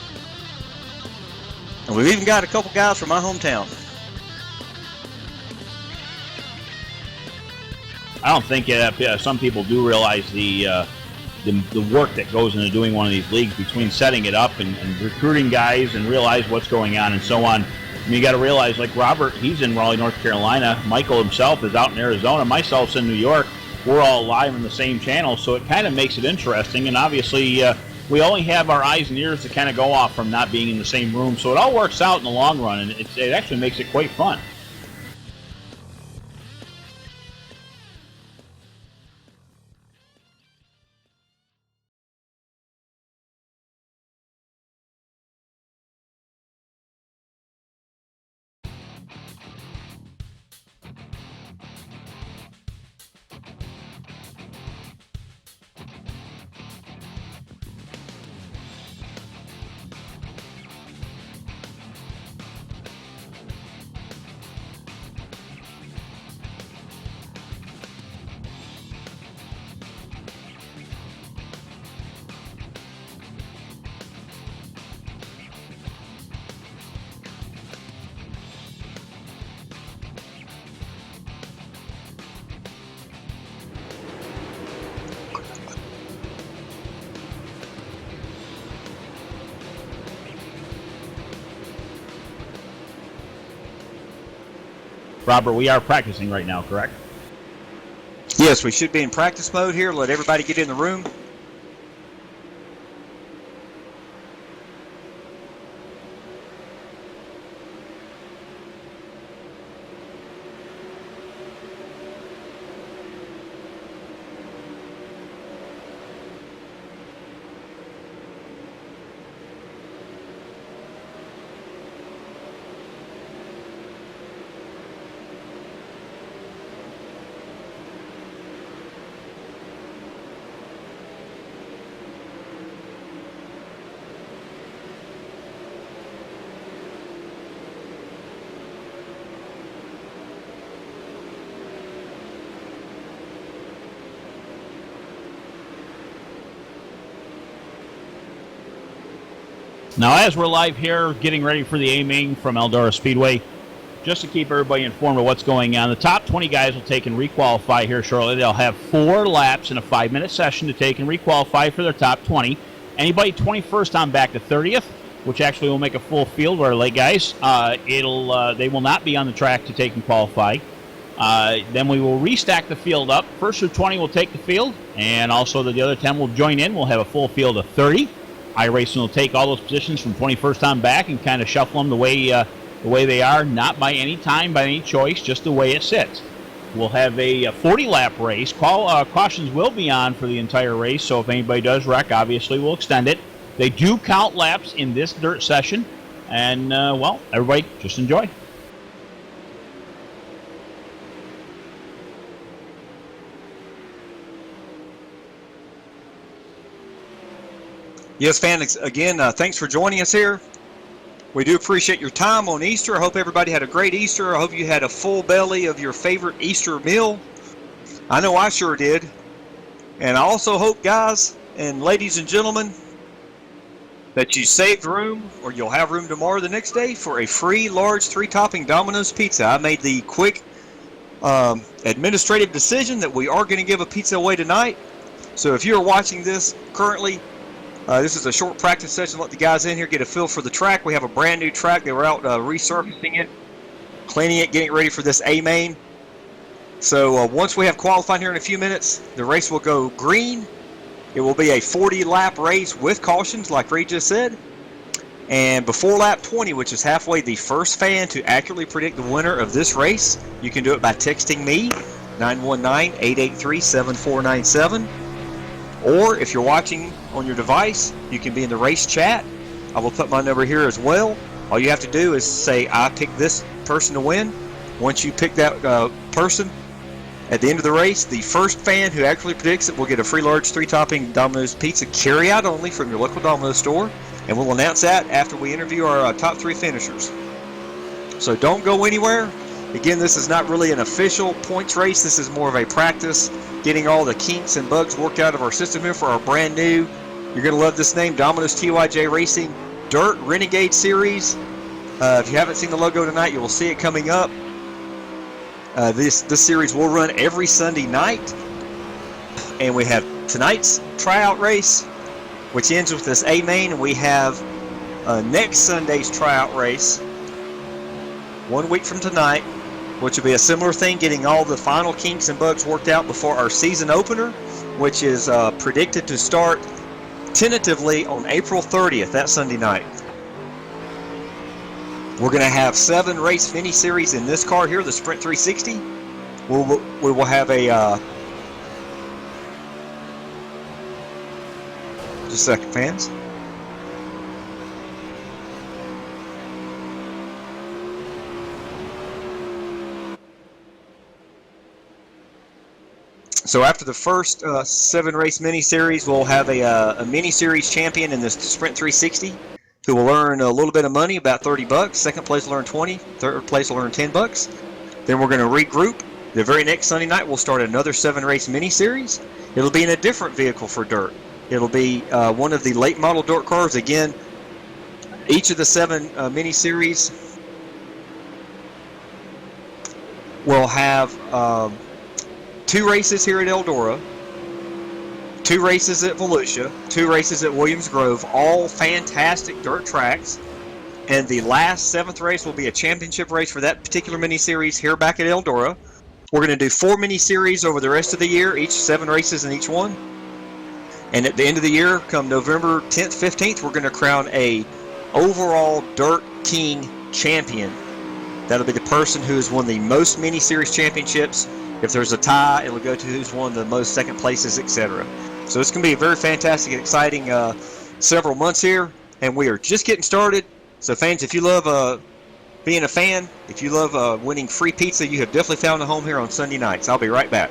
And we've even got a couple guys from my hometown. I don't think some people do realize the work that goes into doing one of these leagues, between setting it up and recruiting guys and realize what's going on and so on. I mean, you got to realize, like Robert, he's in Raleigh, North Carolina. Michael himself is out in Arizona. Myself's in New York. We're all live on the same channel, so it kind of makes it interesting. And obviously, we only have our eyes and ears to kind of go off from not being in the same room. So it all works out in the long run, and it actually makes it quite fun. Robert, we are practicing right now, correct? Yes, we should be in practice mode here. Let everybody get in the room. Now, as we're live here, getting ready for the A-Main from Eldora Speedway, just to keep everybody informed of what's going on, the top 20 guys will take and requalify here shortly. They'll have 4 laps in a 5-minute session to take and requalify for their top 20. Anybody 21st on back to 30th, which actually will make a full field, our late guys, they will not be on the track to take and qualify. Then we will restack the field up. First through 20 will take the field, and also the other 10 will join in. We'll have a full field of 30. iRacing will take all those positions from 21st on back and kind of shuffle them the way they are, not by any time, by any choice, just the way it sits. We'll have a 40-lap race. Cautions will be on for the entire race, so if anybody does wreck, obviously we'll extend it. They do count laps in this dirt session, and, well, everybody just enjoy. Yes, fans, again, thanks for joining us here. We do appreciate your time on Easter. I hope everybody had a great Easter. I hope you had a full belly of your favorite Easter meal. I know I sure did. And I also hope, guys and ladies and gentlemen, that you saved room, or you'll have room tomorrow the next day for a free large 3-topping Domino's pizza. I made the quick administrative decision that we are going to give a pizza away tonight. So if you're watching this currently, this is a short practice session. Let the guys in here get a feel for the track. We have a brand new track. They were out resurfacing it, cleaning it, getting it ready for this A-Main. So once we have qualifying here in a few minutes, the race will go green, It will be a 40-lap race with cautions, like Reed just said. And before lap 20, which is halfway, the first fan to accurately predict the winner of this race, you can do it by texting me, 919-883-7497. Or if you're watching on your device, you can be in the race chat. I will put my number here as well. All you have to do is say, I pick this person to win. Once you pick that person, at the end of the race, the first fan who actually predicts it will get a free large 3-topping Domino's pizza carry-out only from your local Domino's store. And we'll announce that after we interview our top 3 finishers. So don't go anywhere. Again, this is not really an official points race. This is more of a practice, getting all the kinks and bugs worked out of our system here for our brand new, you're going to love this name, Dominostyj Racing Dirt Renegade Series. If you haven't seen the logo tonight, you will see it coming up. This series will run every Sunday night. And we have tonight's tryout race, which ends with this A main, and we have next Sunday's tryout race 1 week from tonight, which will be a similar thing, getting all the final kinks and bugs worked out before our season opener, which is predicted to start tentatively on April 30th, that Sunday night. We're going to have 7 race mini-series in this car here, the Sprint 360. We will have a just a second, fans. So after the first 7 race mini-series, we'll have a mini-series champion in this Sprint 360 who will earn a little bit of money, about $30. Second place will earn 20. Third place will earn $10. Then we're going to regroup. The very next Sunday night, we'll start another 7 race mini-series. It'll be in a different vehicle for dirt. It'll be one of the late model dirt cars. Again, each of the 7 mini-series will have 2 races here at Eldora, 2 races at Volusia, 2 races at Williams Grove, all fantastic dirt tracks. And the last 7th race will be a championship race for that particular mini-series here back at Eldora. We're going to do 4 mini-series over the rest of the year, each 7 races in each one. And at the end of the year, come November 10th, 15th, we're going to crown a overall Dirt King champion. That'll be the person who has won the most mini-series championships. If there's a tie, it'll go to who's won the most second places, etc. So it's going to be a very fantastic and exciting several months here, and we are just getting started. So fans, if you love being a fan, if you love winning free pizza, you have definitely found a home here on Sunday nights. I'll be right back.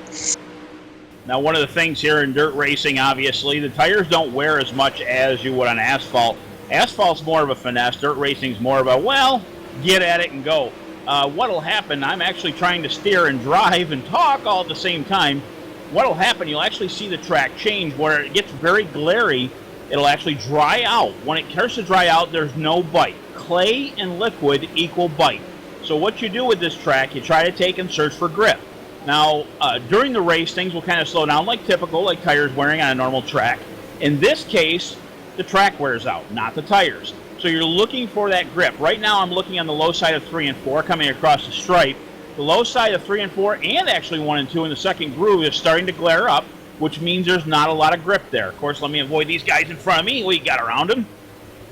Now, one of the things here in dirt racing, obviously, the tires don't wear as much as you would on asphalt. Asphalt's more of a finesse. Dirt racing's more of a, well, get at it and go. What'll happen, I'm actually trying to steer and drive and talk all at the same time. What'll happen, you'll actually see the track change where it gets very glary. It'll actually dry out. When it starts to dry out, there's no bite. Clay and liquid equal bite. So what you do with this track, you try to take and search for grip. Now, during the race, things will kind of slow down like typical, like tires wearing on a normal track. In this case, the track wears out, not the tires. So you're looking for that grip. Right now I'm looking on the low side of 3 and 4 coming across the stripe. The low side of 3 and 4 and actually 1 and 2 in the second groove is starting to glare up, which means there's not a lot of grip there. Of course, let me avoid these guys in front of me. We got around them.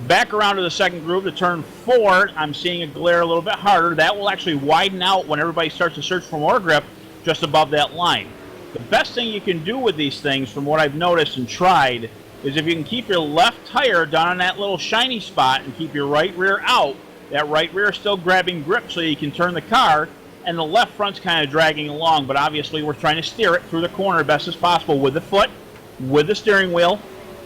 Back around to the second groove to turn 4, I'm seeing a glare a little bit harder. That will actually widen out when everybody starts to search for more grip just above that line. The best thing you can do with these things, from what I've noticed and tried, is if you can keep your left tire down on that little shiny spot and keep your right rear out, that right rear is still grabbing grip so you can turn the car, and the left front's kind of dragging along, but obviously we're trying to steer it through the corner best as possible with the foot, with the steering wheel.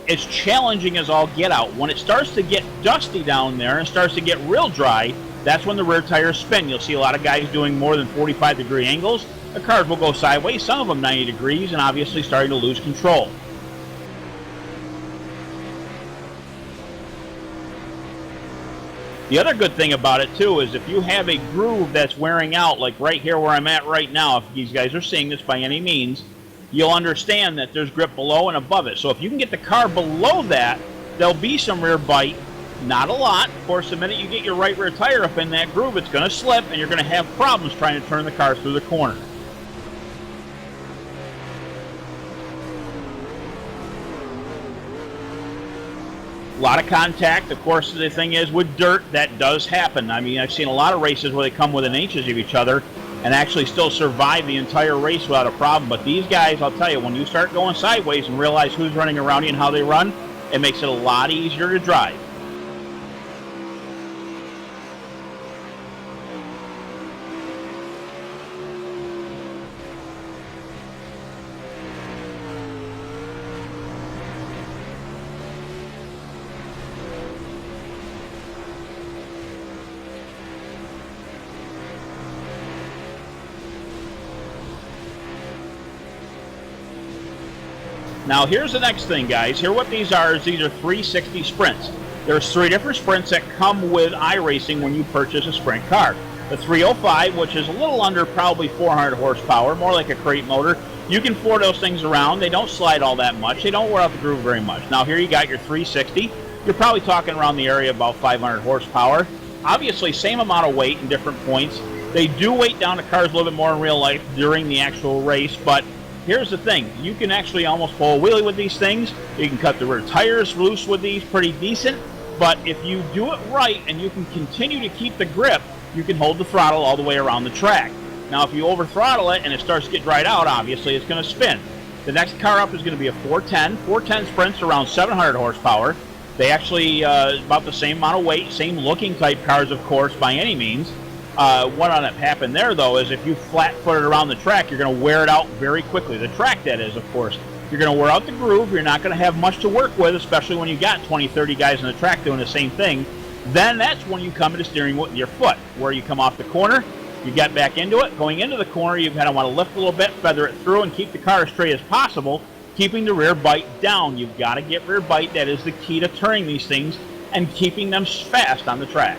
It's challenging as all get out. When it starts to get dusty down there and starts to get real dry, that's when the rear tires spin. You'll see a lot of guys doing more than 45-degree angles. The cars will go sideways, some of them 90 degrees, and obviously starting to lose control. The other good thing about it, too, is if you have a groove that's wearing out, like right here where I'm at right now, if these guys are seeing this by any means, you'll understand that there's grip below and above it. So if you can get the car below that, there'll be some rear bite. Not a lot. Of course, the minute you get your right rear tire up in that groove, it's going to slip, and you're going to have problems trying to turn the car through the corner. A lot of contact. Of course, the thing is, with dirt, that does happen. I mean, I've seen a lot of races where they come within inches of each other and actually still survive the entire race without a problem. But these guys, I'll tell you, when you start going sideways and realize who's running around you and how they run, it makes it a lot easier to drive. Now here's the next thing, guys. Here what these are is these are 360 sprints. There's 3 different sprints that come with iRacing when you purchase a sprint car. The 305, which is a little under probably 400 horsepower, more like a crate motor. You can floor those things around. They don't slide all that much. They don't wear out the groove very much. Now here you got your 360. You're probably talking around the area about 500 horsepower. Obviously, same amount of weight in different points. They do weight down the cars a little bit more in real life during the actual race, but here's the thing. You can actually almost pull a wheelie with these things. You can cut the rear tires loose with these pretty decent, but if you do it right and you can continue to keep the grip, you can hold the throttle all the way around the track. Now, if you over throttle it and it starts to get dried out, obviously it's going to spin. The next car up is going to be a 410. 410 sprints around 700 horsepower. They actually about the same amount of weight, same looking type cars, of course, by any means. What on it happened there, though, is if you flat-footed around the track, you're going to wear it out very quickly. The track, that is, of course. You're going to wear out the groove. You're not going to have much to work with, especially when you got 20, 30 guys on the track doing the same thing. Then that's when you come to the steering wheel with your foot, where you come off the corner, you get back into it. Going into the corner, you kind of want to lift a little bit, feather it through, and keep the car as straight as possible, keeping the rear bite down. You've got to get rear bite. That is the key to turning these things and keeping them fast on the track.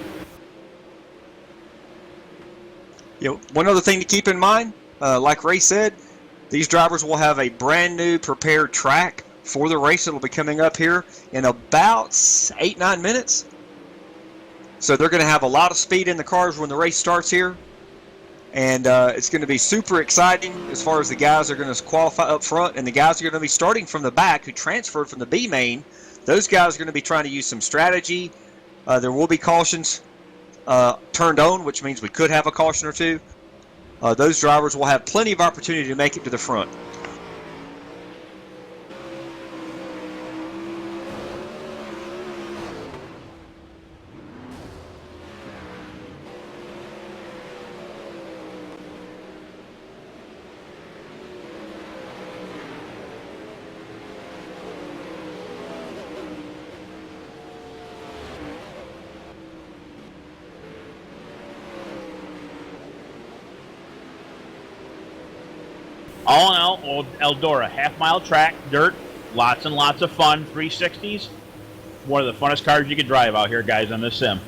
You know, one other thing to keep in mind, like Ray said, these drivers will have a brand new prepared track for the race that will be coming up here in about 8-9 minutes. So they're going to have a lot of speed in the cars when the race starts here. And it's going to be super exciting as far as the guys are going to qualify up front. And the guys are going to be starting from the back who transferred from the B main. Those guys are going to be trying to use some strategy. There will be cautions turned on, which means we could have a caution or two. Those drivers will have plenty of opportunity to make it to the front. All in all, old Eldora, half-mile track, dirt, lots and lots of fun, 360s. One of the funnest cars you could drive out here, guys, on this sim.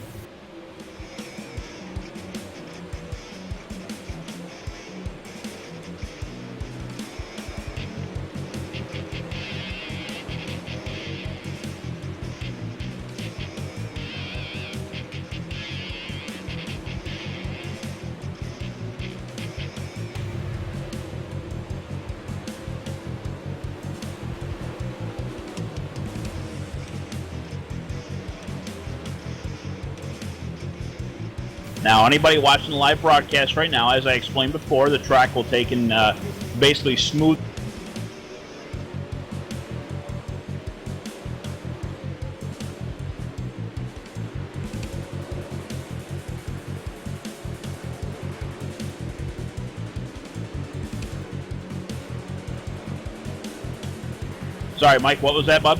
Now, anybody watching the live broadcast right now, as I explained before, the track will take and basically smooth. Sorry, Mike, what was that, bub?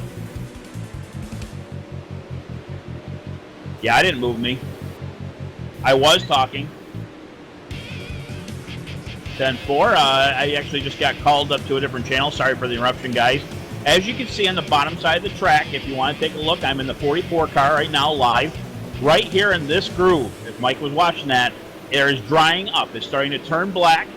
Yeah, I didn't move me. I was talking. 10-4. I actually just got called up to a different channel. Sorry for the interruption, guys. As you can see on the bottom side of the track, if you want to take a look, I'm in the 44 car right now, live. Right here in this groove, if Mike was watching that, it is drying up. It's starting to turn black.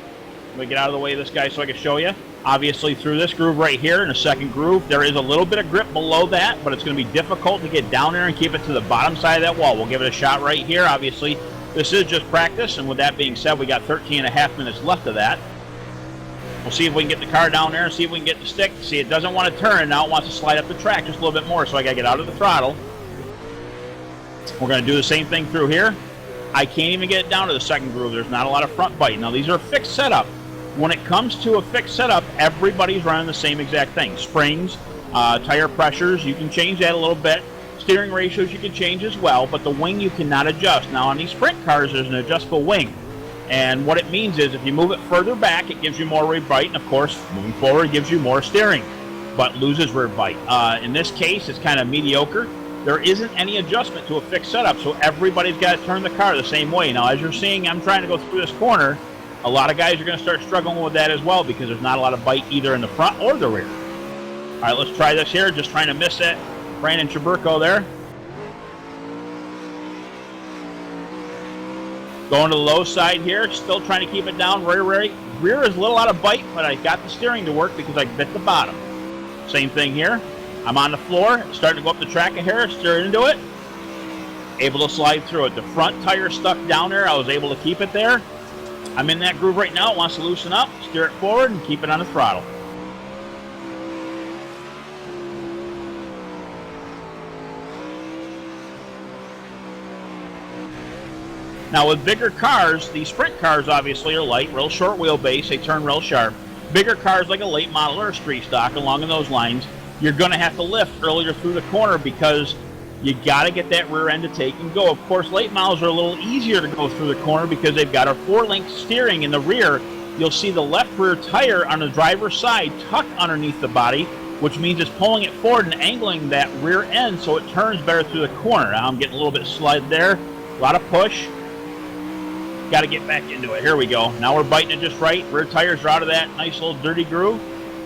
Let me get out of the way of this guy so I can show you. Obviously, through this groove right here, in the second groove, there is a little bit of grip below that, but it's going to be difficult to get down there and keep it to the bottom side of that wall. We'll give it a shot right here, obviously. This is just practice, and with that being said, we got 13.5 minutes left of that. We'll see if we can get the car down there and see if we can get the stick. See, it doesn't want to turn. Now it wants to slide up the track just a little bit more, so I got to get out of the throttle. We're going to do the same thing through here. I can't even get it down to the second groove. There's not a lot of front bite. Now, these are fixed setup. When it comes to a fixed setup, everybody's running the same exact thing. Springs, tire pressures, you can change that a little bit. Steering ratios you can change as well, but the wing you cannot adjust. Now, on these sprint cars, there's an adjustable wing. And what it means is if you move it further back, it gives you more rear bite, and of course, moving forward, it gives you more steering, but loses rear bite. In this case, it's kind of mediocre. There isn't any adjustment to a fixed setup, so everybody's got to turn the car the same way. Now, as you're seeing, I'm trying to go through this corner. A lot of guys are going to start struggling with that as well because there's not a lot of bite either in the front or the rear. All right, let's try this here. Just trying to miss that Brandon Chaburko there. Going to the low side here, still trying to keep it down. Rear is a little out of bite, but I got the steering to work because I bit the bottom. Same thing here. I'm on the floor, starting to go up the track here, steer into it. Able to slide through it. The front tire stuck down there. I was able to keep it there. I'm in that groove right now. It wants to loosen up, steer it forward, and keep it on the throttle. Now with bigger cars, these sprint cars obviously are light, real short wheelbase, they turn real sharp. Bigger cars like a late model or a street stock along in those lines, you're going to have to lift earlier through the corner because you got to get that rear end to take and go. Of course, late models are a little easier to go through the corner because they've got a 4-link steering in the rear. You'll see the left rear tire on the driver's side tucked underneath the body, which means it's pulling it forward and angling that rear end so it turns better through the corner. Now I'm getting a little bit slide there, a lot of push. Got to get back into it. Here we go. Now we're biting it just right. Rear tires are out of that nice little dirty groove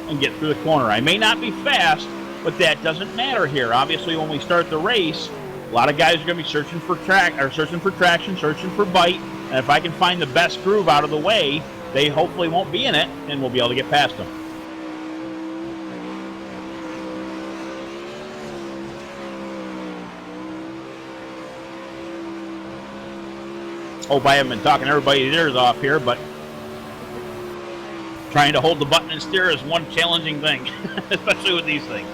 and get through the corner. I may not be fast, but that doesn't matter here. Obviously, when we start the race, a lot of guys are going to be searching for traction, searching for bite. And if I can find the best groove out of the way, they hopefully won't be in it, and we'll be able to get past them. Hope I haven't been talking everybody's ears off here, but trying to hold the button and steer is one challenging thing, especially with these things.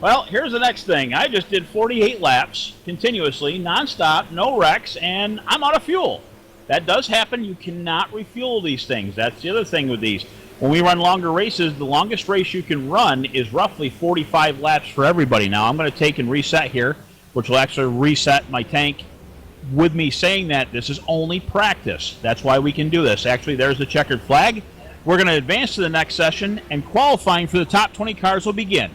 Well, here's the next thing. I just did 48 laps continuously, nonstop, no wrecks, and I'm out of fuel. That does happen. You cannot refuel these things. That's the other thing with these. When we run longer races, the longest race you can run is roughly 45 laps for everybody. Now, I'm going to take and reset here, which will actually reset my tank. With me saying that, this is only practice. That's why we can do this. Actually, there's the checkered flag. We're going to advance to the next session, and qualifying for the top 20 cars will begin.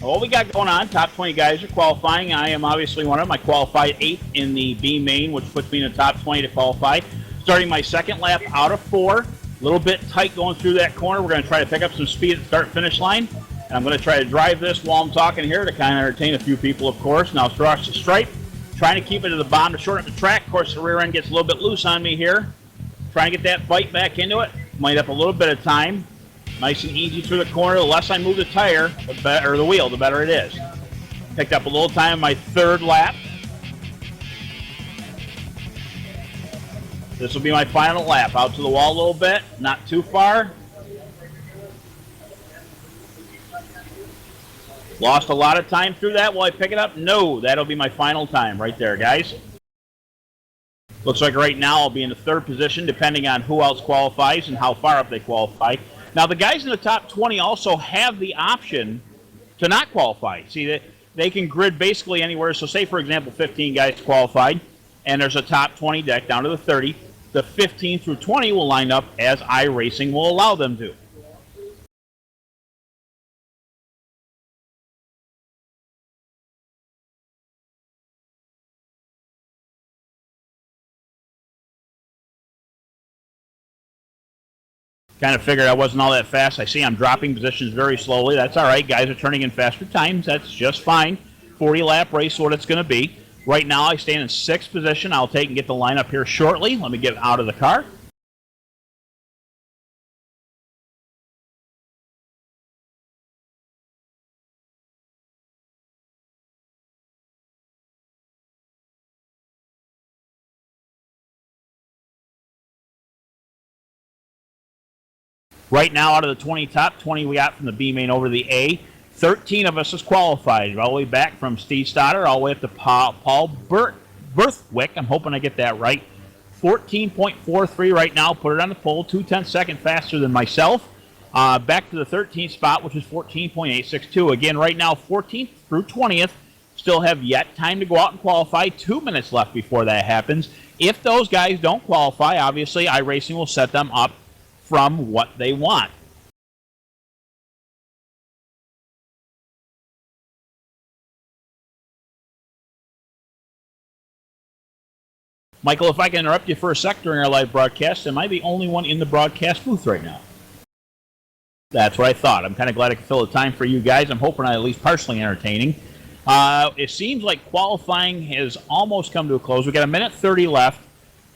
What we got going on, top 20 guys are qualifying. I am obviously one of them. I qualified 8th in the B main, which puts me in the top 20 to qualify. Starting my second lap out of 4. A little bit tight going through that corner. We're going to try to pick up some speed at the start-finish line. And I'm going to try to drive this while I'm talking here to kind of entertain a few people, of course. Now, across the stripe, trying to keep it to the bottom to shorten up the track. Of course, the rear end gets a little bit loose on me here. Trying to get that bite back into it. Might up a little bit of time. Nice and easy through the corner. The less I move the tire, or the wheel, the better it is. Picked up a little time in my third lap. This will be my final lap. Out to the wall a little bit, not too far. Lost a lot of time through that. Will I pick it up? No, that'll be my final time right there, guys. Looks like right now I'll be in the 3rd position, depending on who else qualifies and how far up they qualify. Now, the guys in the top 20 also have the option to not qualify. See, they can grid basically anywhere. So say, for example, 15 guys qualified, and there's a top 20 deck down to the 30. The 15 through 20 will line up as iRacing will allow them to. Kind of figured I wasn't all that fast. I see I'm dropping positions very slowly. That's all right. Guys are turning in faster times. That's just fine. 40-lap race is what it's going to be. Right now, I stand in 6th position. I'll take and get the lineup here shortly. Let me get out of the car. Right now, out of the 20 top, 20 we got from the B main over the A. 13 of us is qualified, all the way back from Steve Stoddard all the way up to Paul Berthwick. I'm hoping I get that right. 14.43 right now. Put it on the pole. 2/10 seconds faster than myself. Back to the 13th spot, which is 14.862. Again, right now, 14th through 20th. Still have yet time to go out and qualify. 2 minutes left before that happens. If those guys don't qualify, obviously, iRacing will set them up from what they want. Michael, if I can interrupt you for a sec during our live broadcast, am I the only one in the broadcast booth right now? That's what I thought. I'm kind of glad I could fill the time for you guys. I'm hoping I'm at least partially entertaining. It seems like qualifying has almost come to a close. We've got 1:30 left.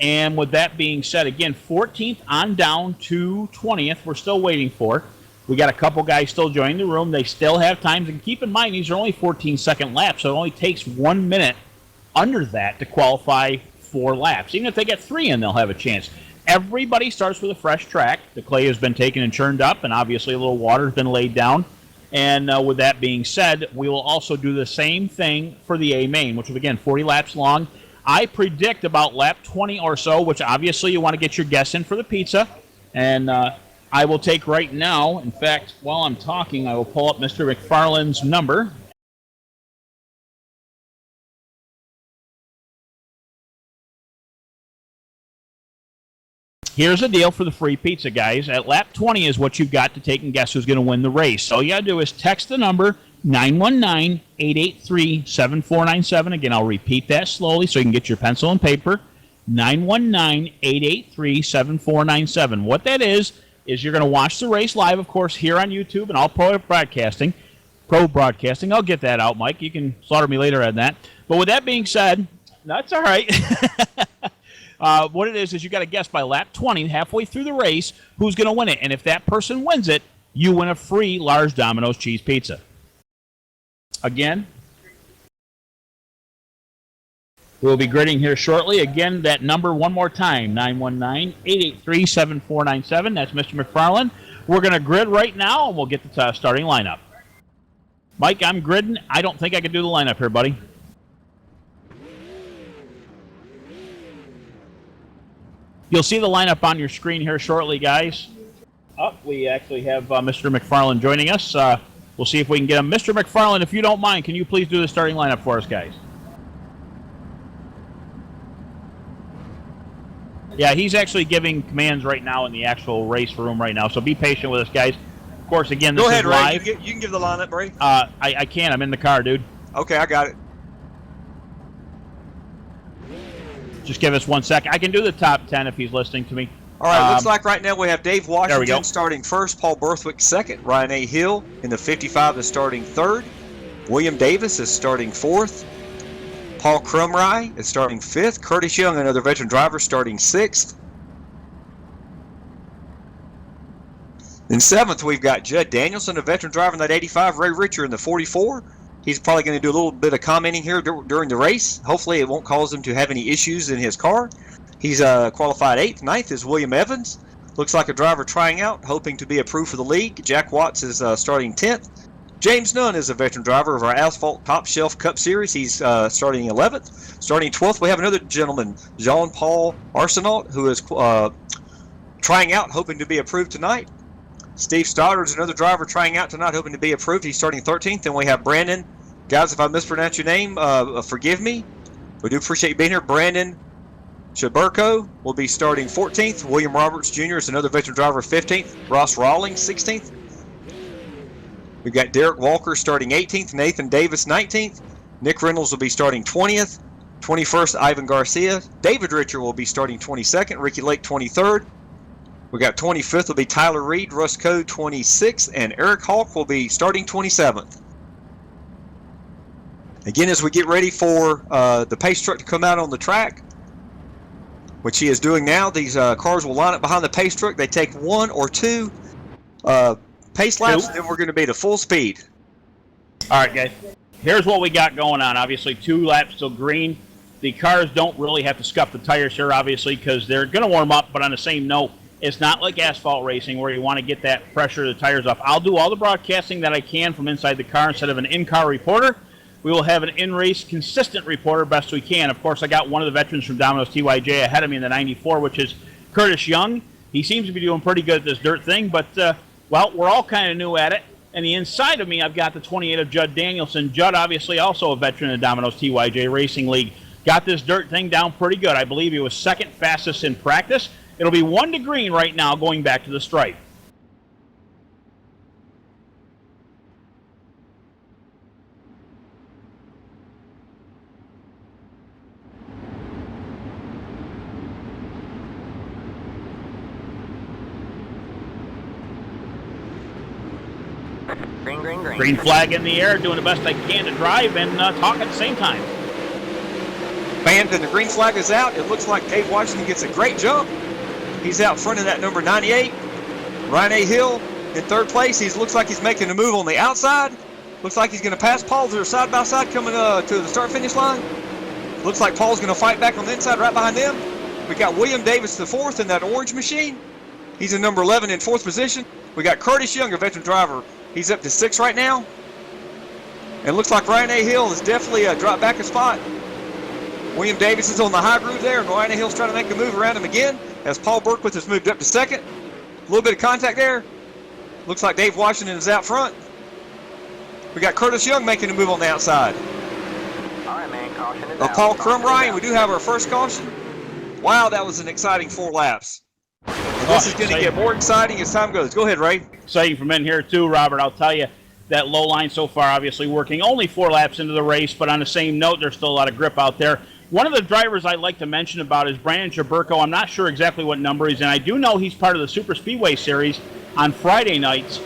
And with that being said, again, 14th on down to 20th, we're still waiting for. We got a couple guys still joining the room. They still have times. And keep in mind, these are only 14-second laps, so it only takes 1 minute under that to qualify 4 laps. Even if they get 3 in, they'll have a chance. Everybody starts with a fresh track. The clay has been taken and churned up, and obviously a little water has been laid down. And with that being said, we will also do the same thing for the A main, which is, again, 40 laps long. I predict about lap 20 or so, which obviously you want to get your guests in for the pizza. And I will take right now, in fact, while I'm talking, I will pull up Mr. McFarland's number. Here's the deal for the free pizza, guys. At lap 20 is what you've got to take and guess who's going to win the race. All you got to do is text the number 919-883-7497. Again, I'll repeat that slowly so you can get your pencil and paper. 919-883-7497. What that is you're going to watch the race live, of course, here on YouTube and all Pro Broadcasting. I'll get that out, Mike. You can slaughter me later on that. But with that being said, that's all right. What it is you got to guess by lap 20, halfway through the race, who's going to win it. And if that person wins it, you win a free large Domino's cheese pizza. Again, we'll be gridding here shortly. Again, that number one more time, 919-883-7497. That's Mr. McFarland. We're going to grid right now, and we'll get the starting lineup. Mike, I'm gridding. I don't think I can do the lineup here, buddy. You'll see the lineup on your screen here shortly, guys. We actually have Mr. McFarland joining us. We'll see if we can get him. Mr. McFarland, if you don't mind, can you please do the starting lineup for us, guys? Yeah, he's actually giving commands right now in the actual race room right now, so be patient with us, guys. Of course, again, this is live. Ray. You can give the lineup, Ray. I can't. I'm in the car, dude. Okay, I got it. Just give us 1 second. I can do the top 10 if he's listening to me. All right, looks like right now we have Dave Washington starting first, Paul Berthwick second, Ryan A. Hill in the 55 is starting third, William Davis is starting fourth, Paul Crumry is starting fifth, Curtis Young, another veteran driver, starting sixth. In seventh, we've got Judd Danielson, a veteran driver in that 85, Ray Richer in the 44. He's probably going to do a little bit of commenting here during the race. Hopefully it won't cause him to have any issues in his car. He's qualified 8th. 9th is William Evans. Looks like a driver trying out, hoping to be approved for the league. Jack Watts is starting 10th. James Nunn is a veteran driver of our Asphalt Top Shelf Cup Series. He's starting 11th. Starting 12th, we have another gentleman, Jean-Paul Arsenault, who is trying out, hoping to be approved tonight. Steve Stoddard is another driver trying out tonight, hoping to be approved. He's starting 13th. Then we have Brandon. Guys, if I mispronounce your name, forgive me. We do appreciate you being here. Brandon Chaburko will be starting 14th. William Roberts Jr. is another veteran driver, 15th. Ross Rawlings, 16th. We've got Derek Walker starting 18th. Nathan Davis, 19th. Nick Reynolds will be starting 20th. 21st, Ivan Garcia. David Richer will be starting 22nd. Ricky Lake, 23rd. We got 25th will be Tyler Reed. Russ Coe, 26th. And Eric Hawk will be starting 27th. Again, as we get ready for the pace truck to come out on the track, which he is doing now, these cars will line up behind the pace truck. They take 1 or 2 pace laps, and then we're going to be to full speed. All right, guys. Here's what we got going on. Obviously, 2 laps till green. The cars don't really have to scuff the tires here, obviously, because they're going to warm up. But on the same note, it's not like asphalt racing where you want to get that pressure of the tires off. I'll do all the broadcasting that I can from inside the car instead of an in-car reporter. We will have an in-race consistent reporter best we can. Of course, I got one of the veterans from Dominostyj TYJ ahead of me in the 94, which is Curtis Young. He seems to be doing pretty good at this dirt thing, but, well, we're all kind of new at it. And the inside of me, I've got the 28 of Judd Danielson. Judd, obviously, also a veteran of Dominostyj TYJ Racing League. Got this dirt thing down pretty good. I believe he was second fastest in practice. It'll be 1 to green right now going back to the stripe. Green, green, green. Green flag in the air, doing the best I can to drive and talk at the same time. Fans, and the green flag is out. It looks like Dave Washington gets a great jump. He's out front of that number 98. Ryan A. Hill in 3rd place. He looks like he's making a move on the outside. Looks like he's going to pass Paul. They're side by side coming to the start-finish line. Looks like Paul's going to fight back on the inside right behind them. We got William Davis the 4th in that orange machine. He's in number 11 in 4th position. We got Curtis Young, a veteran driver. He's up to 6th right now. And looks like Ryan A. Hill has definitely dropped back a spot. William Davis is on the high groove there, and Ryan A. Hill's trying to make a move around him again as Paul Berquist has moved up to 2nd. A little bit of contact there. Looks like Dave Washington is out front. We got Curtis Young making a move on the outside. All right, man, caution is out. Paul Crumrine, we do have our first caution. Wow, that was an exciting 4 laps. And this is going to get more exciting as time goes. Go ahead, Ray. Exciting from in here too, Robert. I'll tell you, that low line so far obviously working. Only 4 laps into the race, but on the same note, there's still a lot of grip out there. One of the drivers I'd like to mention about is Brandon Chaburko. I'm not sure exactly what number he's in. I do know he's part of the Super Speedway Series on Friday nights.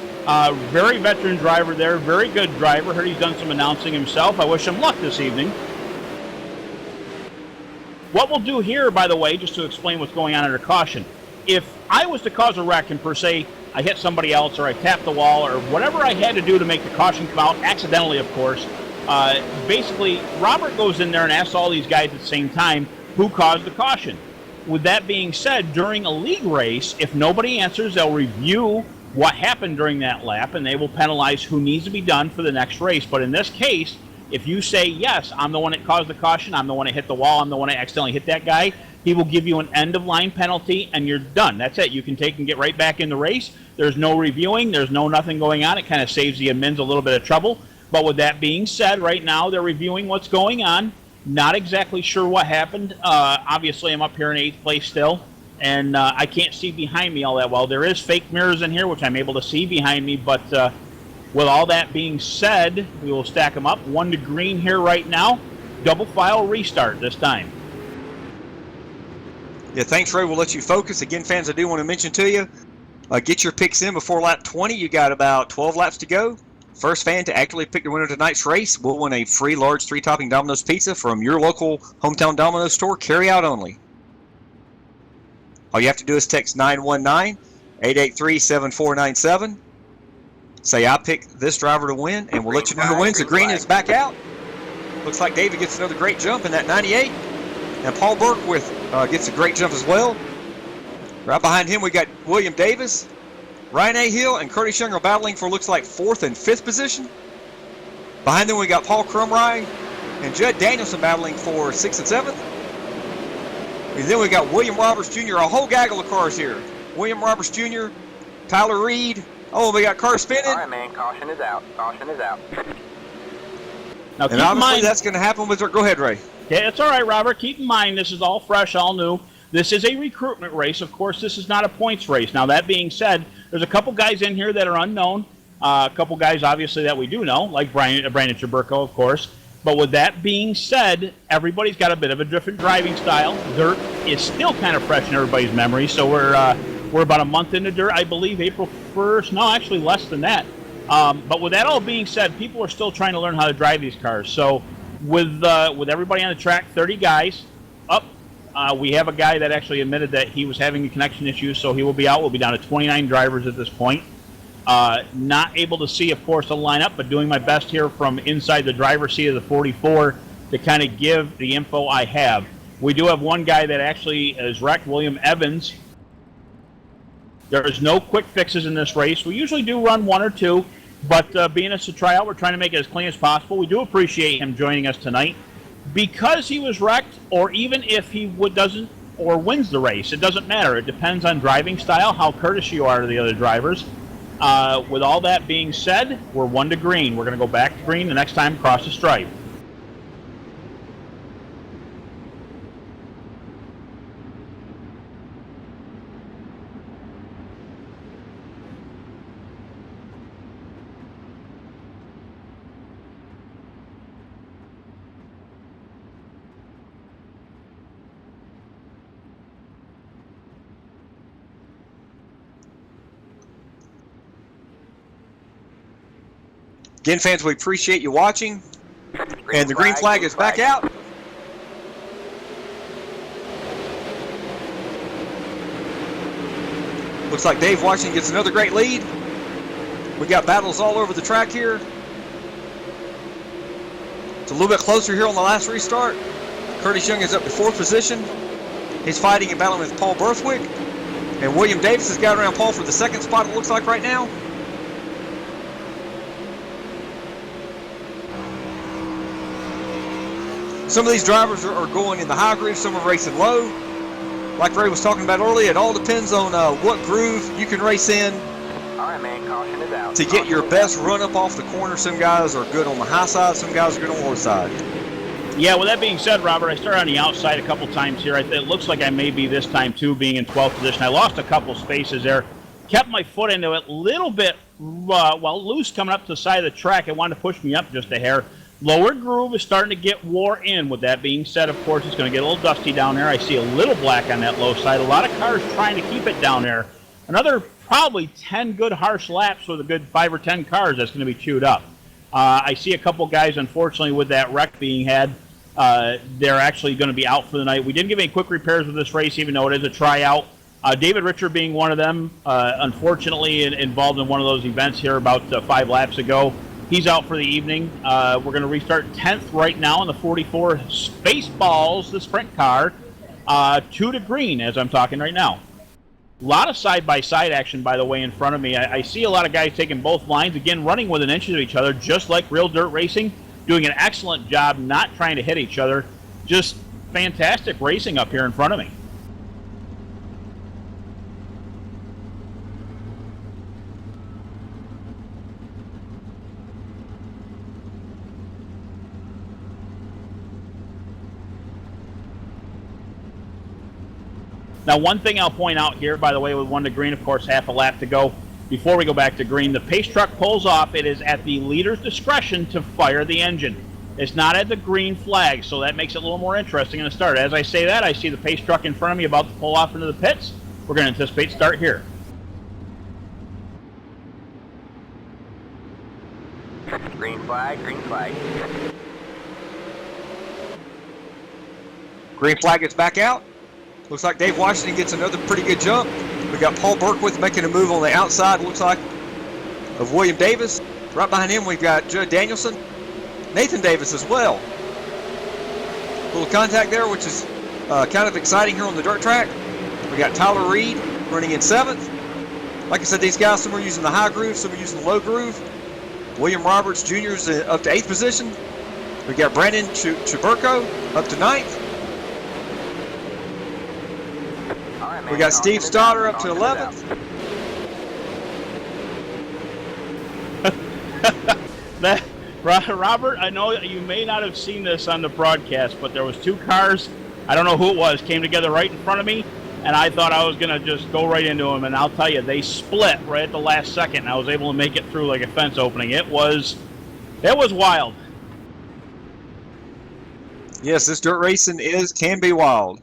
Very veteran driver there, very good driver. Heard he's done some announcing himself. I wish him luck this evening. What we'll do here, by the way, just to explain what's going on under caution, if I was to cause a wreck and per se I hit somebody else or I tapped the wall or whatever I had to do to make the caution come out, accidentally of course, basically Robert goes in there and asks all these guys at the same time who caused the caution. With that being said, during a league race, if nobody answers, they'll review what happened during that lap and they will penalize who needs to be done for the next race. But in this case, if you say, yes, I'm the one that caused the caution, I'm the one that hit the wall, I'm the one that accidentally hit that guy, he will give you an end-of-line penalty, and you're done. That's it. You can take and get right back in the race. There's no reviewing. There's no nothing going on. It kind of saves the admins a little bit of trouble. But with that being said, right now they're reviewing what's going on. Not exactly sure what happened. Obviously, I'm up here in 8th place still, and I can't see behind me all that well. There is fake mirrors in here, which I'm able to see behind me, but with all that being said, we will stack them up. 1 to green here right now. Double file restart this time. Yeah, thanks, Ray. We'll let you focus. Again, fans, I do want to mention to you, get your picks in before lap 20. You got about 12 laps to go. First fan to actively pick the winner of tonight's race will win a free large 3-topping Domino's pizza from your local hometown Domino's store, carry out only. All you have to do is text 919-883-7497. Say, I picked this driver to win, and we'll let you know who wins. The green is back out. Looks like David gets another great jump in that 98. And Paul Berquist gets a great jump as well. Right behind him, we got William Davis. Ryan A. Hill and Curtis Young are battling for looks like 4th and 5th position. Behind them we got Paul Crumry and Judd Danielson battling for 6th and 7th. And then we got William Roberts Jr., a whole gaggle of cars here. William Roberts Jr., Tyler Reed. Oh, we got cars spinning. All right, man. Caution is out. Caution is out. Now, And obviously that's going to happen with... Go ahead, Ray. Okay, that's all right, Robert. Keep in mind, this is all fresh, all new. This is a recruitment race. Of course, this is not a points race. Now, that being said, there's a couple guys in here that are unknown. A couple guys, obviously, that we do know, like Brandon Chaburko, of course. But with that being said, everybody's got a bit of a different driving style. Dirt is still kind of fresh in everybody's memory. So we're about a month into dirt, I believe, April 1st. No, actually less than that. But with that all being said, people are still trying to learn how to drive these cars. So with everybody on the track, 30 guys up. We have a guy that actually admitted that he was having connection issues, so he will be out. We'll be down to 29 drivers at this point. Not able to see, of course, the lineup, but doing my best here from inside the driver's seat of the 44 to kind of give the info I have. We do have one guy that actually is wrecked, William Evans. There's no quick fixes in this race. We usually do run one or two, but being it's a tryout, we're trying to make it as clean as possible. We do appreciate him joining us tonight. Because he was wrecked, or even if he doesn't or wins the race, it doesn't matter. It depends on driving style, how courteous you are to the other drivers. With all that being said, we're 1 to green. We're going to go back to green the next time across the stripe. Again, fans, we appreciate you watching. And the green flag is back out. Looks like Dave Washington gets another great lead. We got battles all over the track here. It's a little bit closer here on the last restart. Curtis Young is up to 4th position. He's fighting and battling with Paul Berthwick. And William Davis has got around Paul for the 2nd spot, it looks like right now. Some of these drivers are going in the high groove, some are racing low. Like Ray was talking about earlier, it all depends on what groove you can race in All right, man. Caution is out. to get your best run up off the corner. Some guys are good on the high side, some guys are good on the low side. Yeah, with that being said, Robert, I started on the outside a couple times here. It looks like I may be this time, too, being in 12th position. I lost a couple spaces there. Kept my foot into it a little bit, loose coming up to the side of the track. It wanted to push me up just a hair. Lower groove is starting to get wore in. With that being said, of course, it's going to get a little dusty down there. I see a little black on that low side. A lot of cars trying to keep it down there. Another probably 10 good harsh laps with a good 5 or 10 cars that's going to be chewed up. I see a couple guys, unfortunately, with that wreck being had. They're actually going to be out for the night. We didn't give any quick repairs with this race, even though it is a tryout. David Richard being one of them, unfortunately involved in one of those events here about 5 laps ago. He's out for the evening. We're going to restart 10th right now in the 44 Spaceballs, the sprint car. 2 to green as I'm talking right now. A lot of side-by-side action, by the way, in front of me. I see a lot of guys taking both lines, again, running within inches of each other, just like real dirt racing. Doing an excellent job not trying to hit each other. Just fantastic racing up here in front of me. Now, one thing I'll point out here, by the way, with 1 to green, of course, half a lap to go. Before we go back to green, the pace truck pulls off. It is at the leader's discretion to fire the engine. It's not at the green flag, so that makes it a little more interesting in the start. As I say that, I see the pace truck in front of me about to pull off into the pits. We're going to anticipate start here. Green flag, green flag. Green flag gets back out. Looks like Dave Washington gets another pretty good jump. We got Paul Berthwick making a move on the outside, looks like, of William Davis. Right behind him, we've got Judd Danielson. Nathan Davis as well. A little contact there, which is kind of exciting here on the dirt track. We got Tyler Reed running in 7th. Like I said, these guys, some are using the high groove, some are using the low groove. William Roberts Jr. is up to 8th position. We got Brandon Chiburko up to 9th. We got Steve Stoddard up to 11th. Robert, I know you may not have seen this on the broadcast, but there was 2 cars, I don't know who it was, came together right in front of me, and I thought I was going to just go right into them, and I'll tell you, they split right at the last second, and I was able to make it through like a fence opening. It was wild. Yes, this dirt racing can be wild.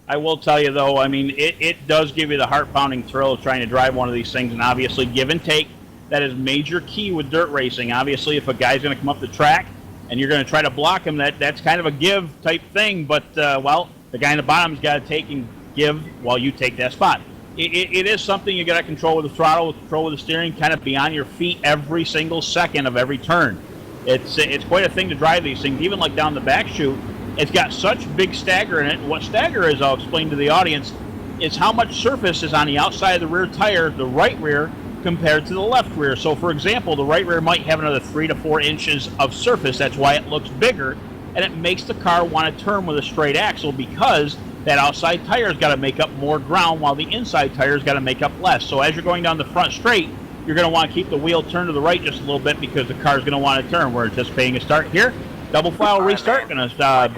I will tell you, though, I mean, it does give you the heart-pounding thrill of trying to drive one of these things, and obviously give and take. That is major key with dirt racing. Obviously, if a guy's going to come up the track and you're going to try to block him, that's kind of a give type thing. But, well, the guy in the bottom's got to take and give while you take that spot. It is something you got to control with the throttle, control with the steering, kind of be on your feet every single second of every turn. It's quite a thing to drive these things. Even like down the back chute, it's got such big stagger in it. What stagger is, I'll explain to the audience, is how much surface is on the outside of the rear tire, the right rear, compared to the left rear. So for example, the right rear might have another 3 to 4 inches of surface. That's why it looks bigger, and it makes the car want to turn with a straight axle, because that outside tire's got to make up more ground while the inside tire's got to make up less. So as you're going down the front straight, you're going to want to keep the wheel turned to the right just a little bit, because the car's going to want to turn. We're anticipating a start here. Double file restart. Going to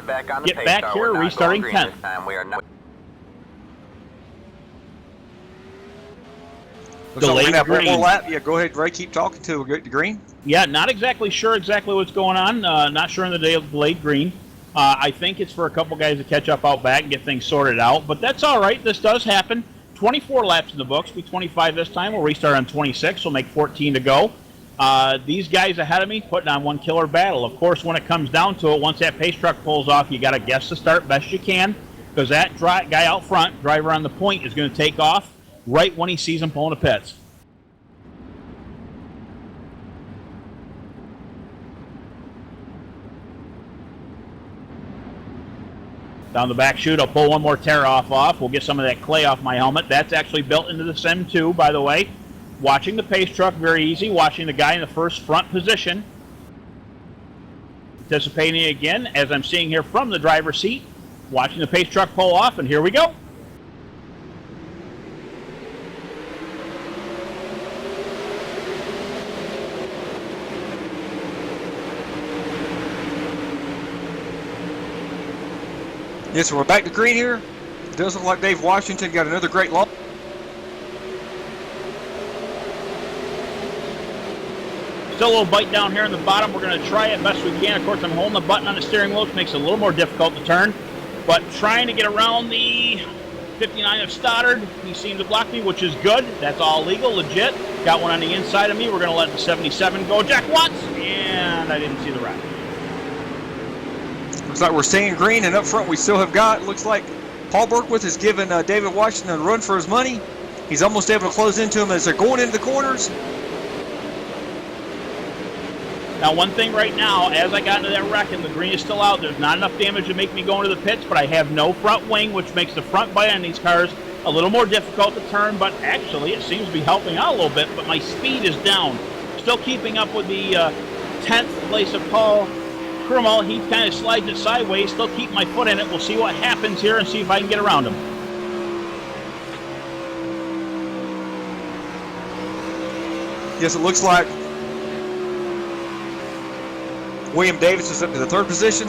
get back here, restarting 10th. Delayed green. One more lap. Yeah, go ahead, Ray. Keep talking till we get to green. Yeah, not exactly sure what's going on. Not sure in the delayed green. I think it's for a couple guys to catch up out back and get things sorted out. But that's all right. This does happen. 24 laps in the books. Be 25 this time. We'll restart on 26. We'll make 14 to go. These guys ahead of me putting on one killer battle. Of course, when it comes down to it, once that pace truck pulls off, you got to guess the start best you can, because that guy out front, driver on the point, is going to take off right when he sees him pulling the pits. Down the back chute, I'll pull one more tear off. We'll get some of that clay off my helmet. That's actually built into the Sim 2, by the way. Watching the pace truck, very easy. Watching the guy in the first front position. Anticipating again, as I'm seeing here from the driver's seat. Watching the pace truck pull off, and here we go. Yes, so we're back to green here. It does look like Dave Washington got another great launch. Still a little bite down here in the bottom. We're going to try it best we can. Of course, I'm holding the button on the steering wheel, which makes it a little more difficult to turn. But trying to get around the 59 of Stoddard. He seemed to block me, which is good. That's all legal, legit. Got one on the inside of me. We're going to let the 77 go Jack once, and I didn't see the rack. Looks like we're staying green, and up front we still have got, looks like Paul Berkwith has given David Washington a run for his money. He's almost able to close into him as they're going into the corners. Now, one thing right now, as I got into that wreck and the green is still out, there's not enough damage to make me go into the pits, but I have no front wing, which makes the front bite on these cars a little more difficult to turn, but actually it seems to be helping out a little bit, but my speed is down. Still keeping up with the 10th place of Paul Krummel. He kind of slides it sideways, still keep my foot in it. We'll see what happens here and see if I can get around him. Yes, it looks like William Davis is up to the 3rd position.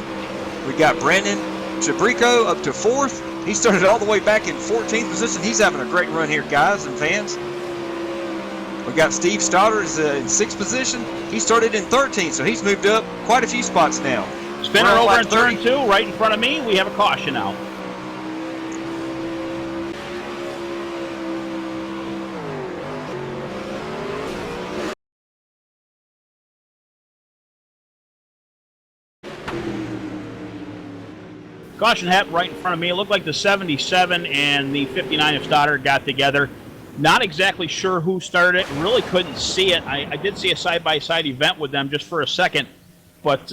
We got Brandon Chabrico up to 4th. He started all the way back in 14th position. He's having a great run here, guys and fans. We got Steve Stoddard in 6th position. He started in 13th, so he's moved up quite a few spots now. Spinner over in turn 2, right in front of me. We have a caution now. Caution happened right in front of me. It looked like the 77 and the 59 of Stoddard got together. Not exactly sure who started it. Really couldn't see it. I did see a side-by-side event with them just for a second, but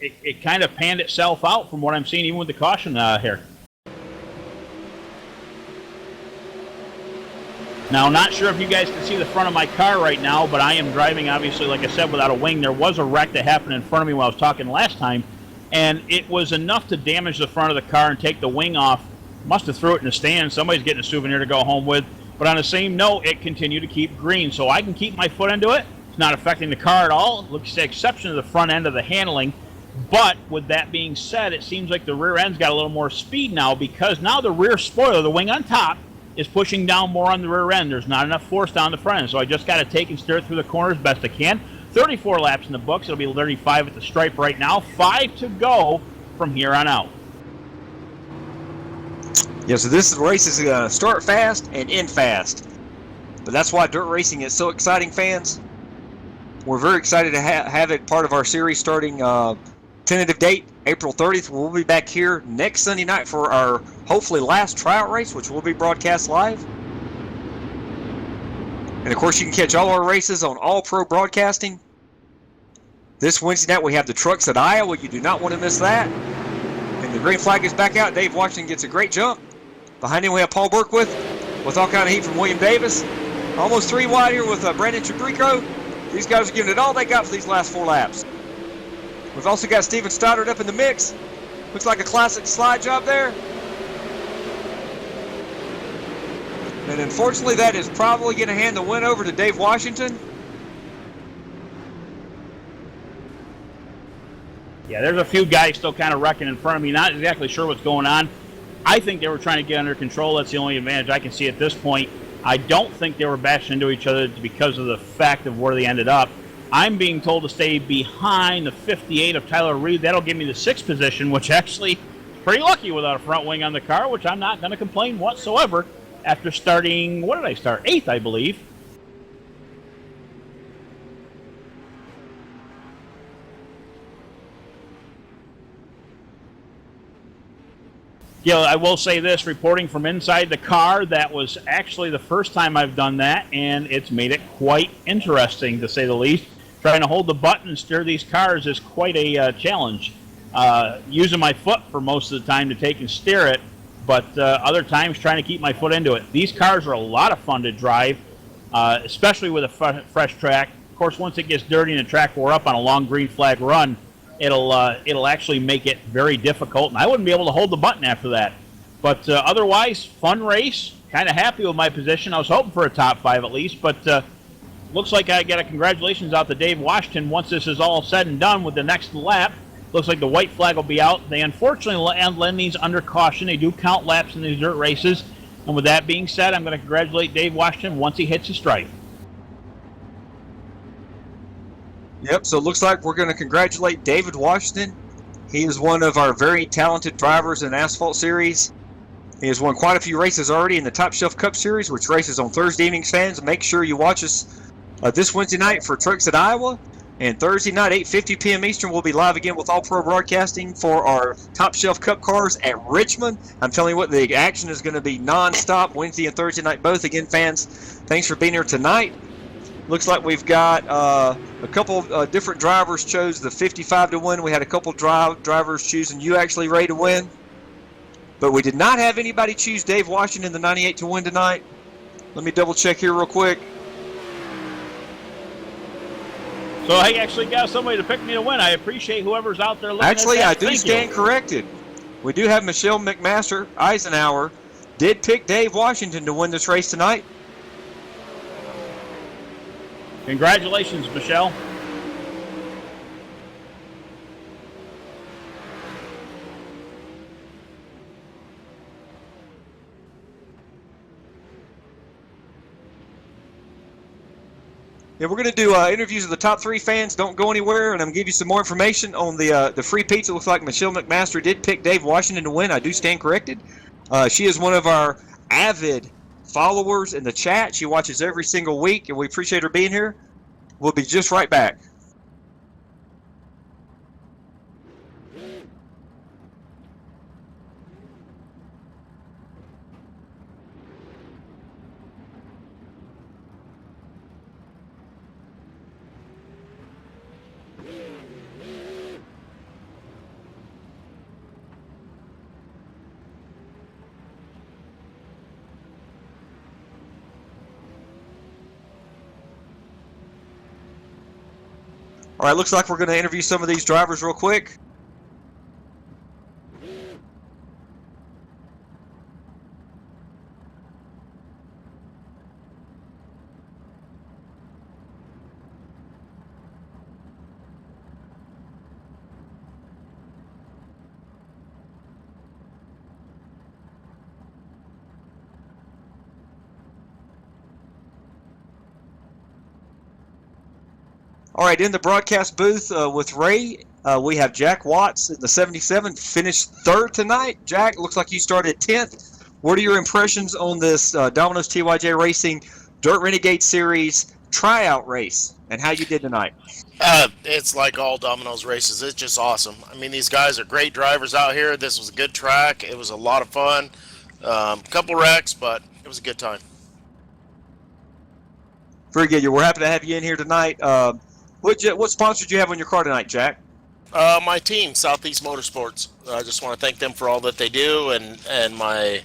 it kind of panned itself out from what I'm seeing, even with the caution here. Now, not sure if you guys can see the front of my car right now, but I am driving, obviously, like I said, without a wing. There was a wreck that happened in front of me while I was talking last time, and it was enough to damage the front of the car and take the wing off. Must have threw it in the stand. Somebody's getting a souvenir to go home with. But on the same note, it continued to keep green, so I can keep my foot into it. It's not affecting the car at all. It looks the exception of the front end of the handling. But with that being said, it seems like the rear end's got a little more speed now, because now the rear spoiler, the wing on top, is pushing down more on the rear end. There's not enough force down the front end, so I just got to take and steer it through the corners best I can. 34 laps in the books. It'll be 35 at the stripe right now. 5 to go from here on out. Yeah, so this race is going to start fast and end fast. But that's why dirt racing is so exciting, fans. We're very excited to have it part of our series starting tentative date, April 30th. We'll be back here next Sunday night for our hopefully last tryout race, which will be broadcast live. And of course, you can catch all our races on All Pro Broadcasting. This Wednesday night, we have the Trucks at Iowa. You do not want to miss that. And the green flag is back out. Dave Washington gets a great jump. Behind him, we have Paul Berkwith with all kind of heat from William Davis. Almost 3 wide here with Brandon Chabrico. These guys are giving it all they got for these last 4 laps. We've also got Steven Stoddard up in the mix. Looks like a classic slide job there. And unfortunately, that is probably going to hand the win over to Dave Washington. Yeah, there's a few guys still kind of wrecking in front of me. Not exactly sure what's going on. I think they were trying to get under control. That's the only advantage I can see at this point. I don't think they were bashing into each other because of the fact of where they ended up. I'm being told to stay behind the 58 of Tyler Reed. That'll give me the 6th position, which actually is pretty lucky without a front wing on the car, which I'm not going to complain whatsoever after starting, what did I start? 8th, I believe. Yeah, I will say this, reporting from inside the car, that was actually the first time I've done that, and it's made it quite interesting, to say the least. Trying to hold the button and steer these cars is quite a challenge. Using my foot for most of the time to take and steer it, but other times trying to keep my foot into it. These cars are a lot of fun to drive, especially with a fresh track. Of course, once it gets dirty and the track wore up on a long green flag run, it'll actually make it very difficult, and I wouldn't be able to hold the button after that. But otherwise, fun race. Kind of happy with my position. I was hoping for a top 5 at least, but looks like I got a congratulations out to Dave Washington once this is all said and done with the next lap. Looks like the white flag will be out. They unfortunately land these under caution. They do count laps in these dirt races. And with that being said, I'm going to congratulate Dave Washington once he hits the stripe. Yep, so it looks like we're going to congratulate David Washington. He is one of our very talented drivers in Asphalt Series. He has won quite a few races already in the Top Shelf Cup Series, which races on Thursday evenings, fans. Make sure you watch us this Wednesday night for Trucks at Iowa. And Thursday night, 8:50 p.m. Eastern, we'll be live again with All Pro Broadcasting for our Top Shelf Cup cars at Richmond. I'm telling you what, the action is going to be non-stop Wednesday and Thursday night both. Again, fans, thanks for being here tonight. Looks like we've got a couple different drivers chose the 55 to win. We had a couple drivers choosing you actually, Ray, to win. But we did not have anybody choose Dave Washington, the 98 to win tonight. Let me double check here real quick. So I actually got somebody to pick me to win. I appreciate whoever's out there looking Actually, at I that. do stand corrected. We do have Michelle McMaster Eisenhower did pick Dave Washington to win this race tonight. Congratulations, Michelle. Yeah, we're going to do interviews of the top 3 fans. Don't go anywhere, and I'm going to give you some more information on the free pizza. It looks like Michelle McMaster did pick Dave Washington to win. I do stand corrected. She is one of our avid followers in the chat. She watches every single week, and we appreciate her being here. We'll be just right back. All right, looks like we're going to interview some of these drivers real quick. All right, in the broadcast booth with Ray, we have Jack Watts in the 77, finished third tonight. Jack, looks like you started 10th. What are your impressions on this Domino's TYJ Racing Dirt Renegade Series tryout race and how you did tonight? It's like all Domino's races. It's just awesome. I mean, these guys are great drivers out here. This was a good track. It was a lot of fun. Couple wrecks, but it was a good time. Very good. We're happy to have you in here tonight. What sponsor did you have on your car tonight, Jack? My team, Southeast Motorsports. I just want to thank them for all that they do, and my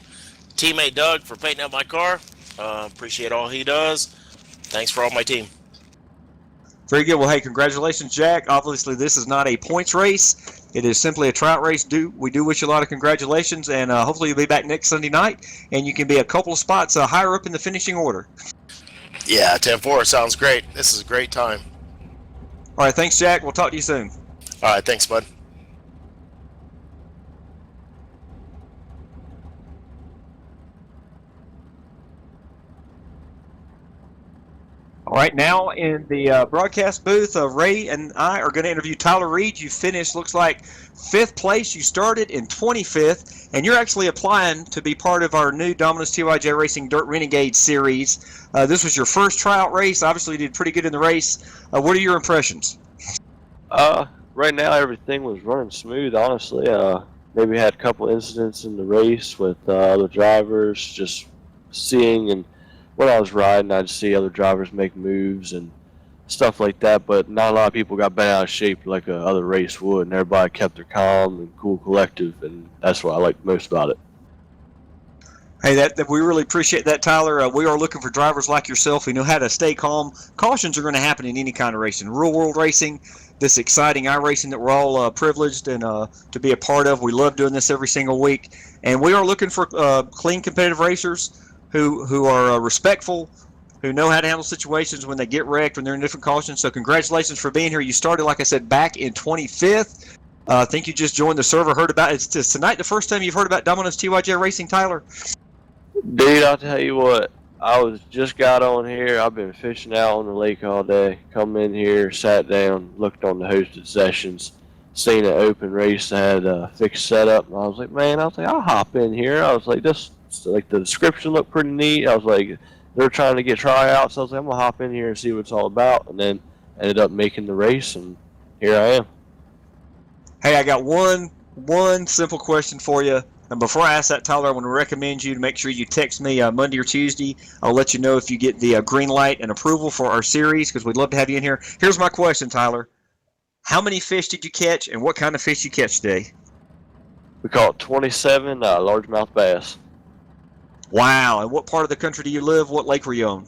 teammate Doug for painting out my car. Appreciate all he does. Thanks for all my team. Very good. Well, hey, congratulations, Jack. Obviously, this is not a points race. It is simply a tryout race. We do wish you a lot of congratulations, and hopefully you'll be back next Sunday night, and you can be a couple of spots higher up in the finishing order. Yeah, 10-4 sounds great. This is a great time. All right, thanks, Jack. We'll talk to you soon. All right, thanks, bud. All right, now in the broadcast booth, Ray and I are going to interview Tyler Reed. You finished, looks like, 5th place. You started in 25th, and you're actually applying to be part of our new Domino's TYJ Racing Dirt Renegade Series. This was your first tryout race. Obviously, you did pretty good in the race. What are your impressions? Right now, everything was running smooth, honestly. Maybe had a couple incidents in the race with other drivers, just seeing, and when I was riding, I'd see other drivers make moves and stuff like that, but not a lot of people got bent out of shape like a other race would, and everybody kept their calm and cool collective, and that's what I liked most about it. Hey, that we really appreciate that, Tyler. We are looking for drivers like yourself who know how to stay calm. Cautions are going to happen in any kind of racing. Real world racing, this exciting iRacing that we're all privileged and to be a part of. We love doing this every single week. And we are looking for clean, competitive racers who are respectful, who know how to handle situations when they get wrecked, when they're in different cautions. So congratulations for being here. You started, like I said, back in 25th. I think you just joined the server, heard about it. Is tonight the first time you've heard about Domino's TYJ Racing, Tyler? Dude, I'll tell you what, just got on here. I've been fishing out on the lake all day. Come in here, sat down, looked on the hosted sessions, seen an open race that had a fixed setup, and I was like, man, I'll hop in here. I was like, this, like, the description looked pretty neat. I was like, they're trying to get tryouts. I was like, I'm gonna hop in here and see what it's all about, and then ended up making the race, and here I am. Hey, I got one simple question for you. And before I ask that, Tyler, I want to recommend you to make sure you text me Monday or Tuesday. I'll let you know if you get the green light and approval for our series, because we'd love to have you in here. Here's my question, Tyler. How many fish did you catch, and what kind of fish you catch today? We caught 27 largemouth bass. Wow. And what part of the country do you live? What lake were you on?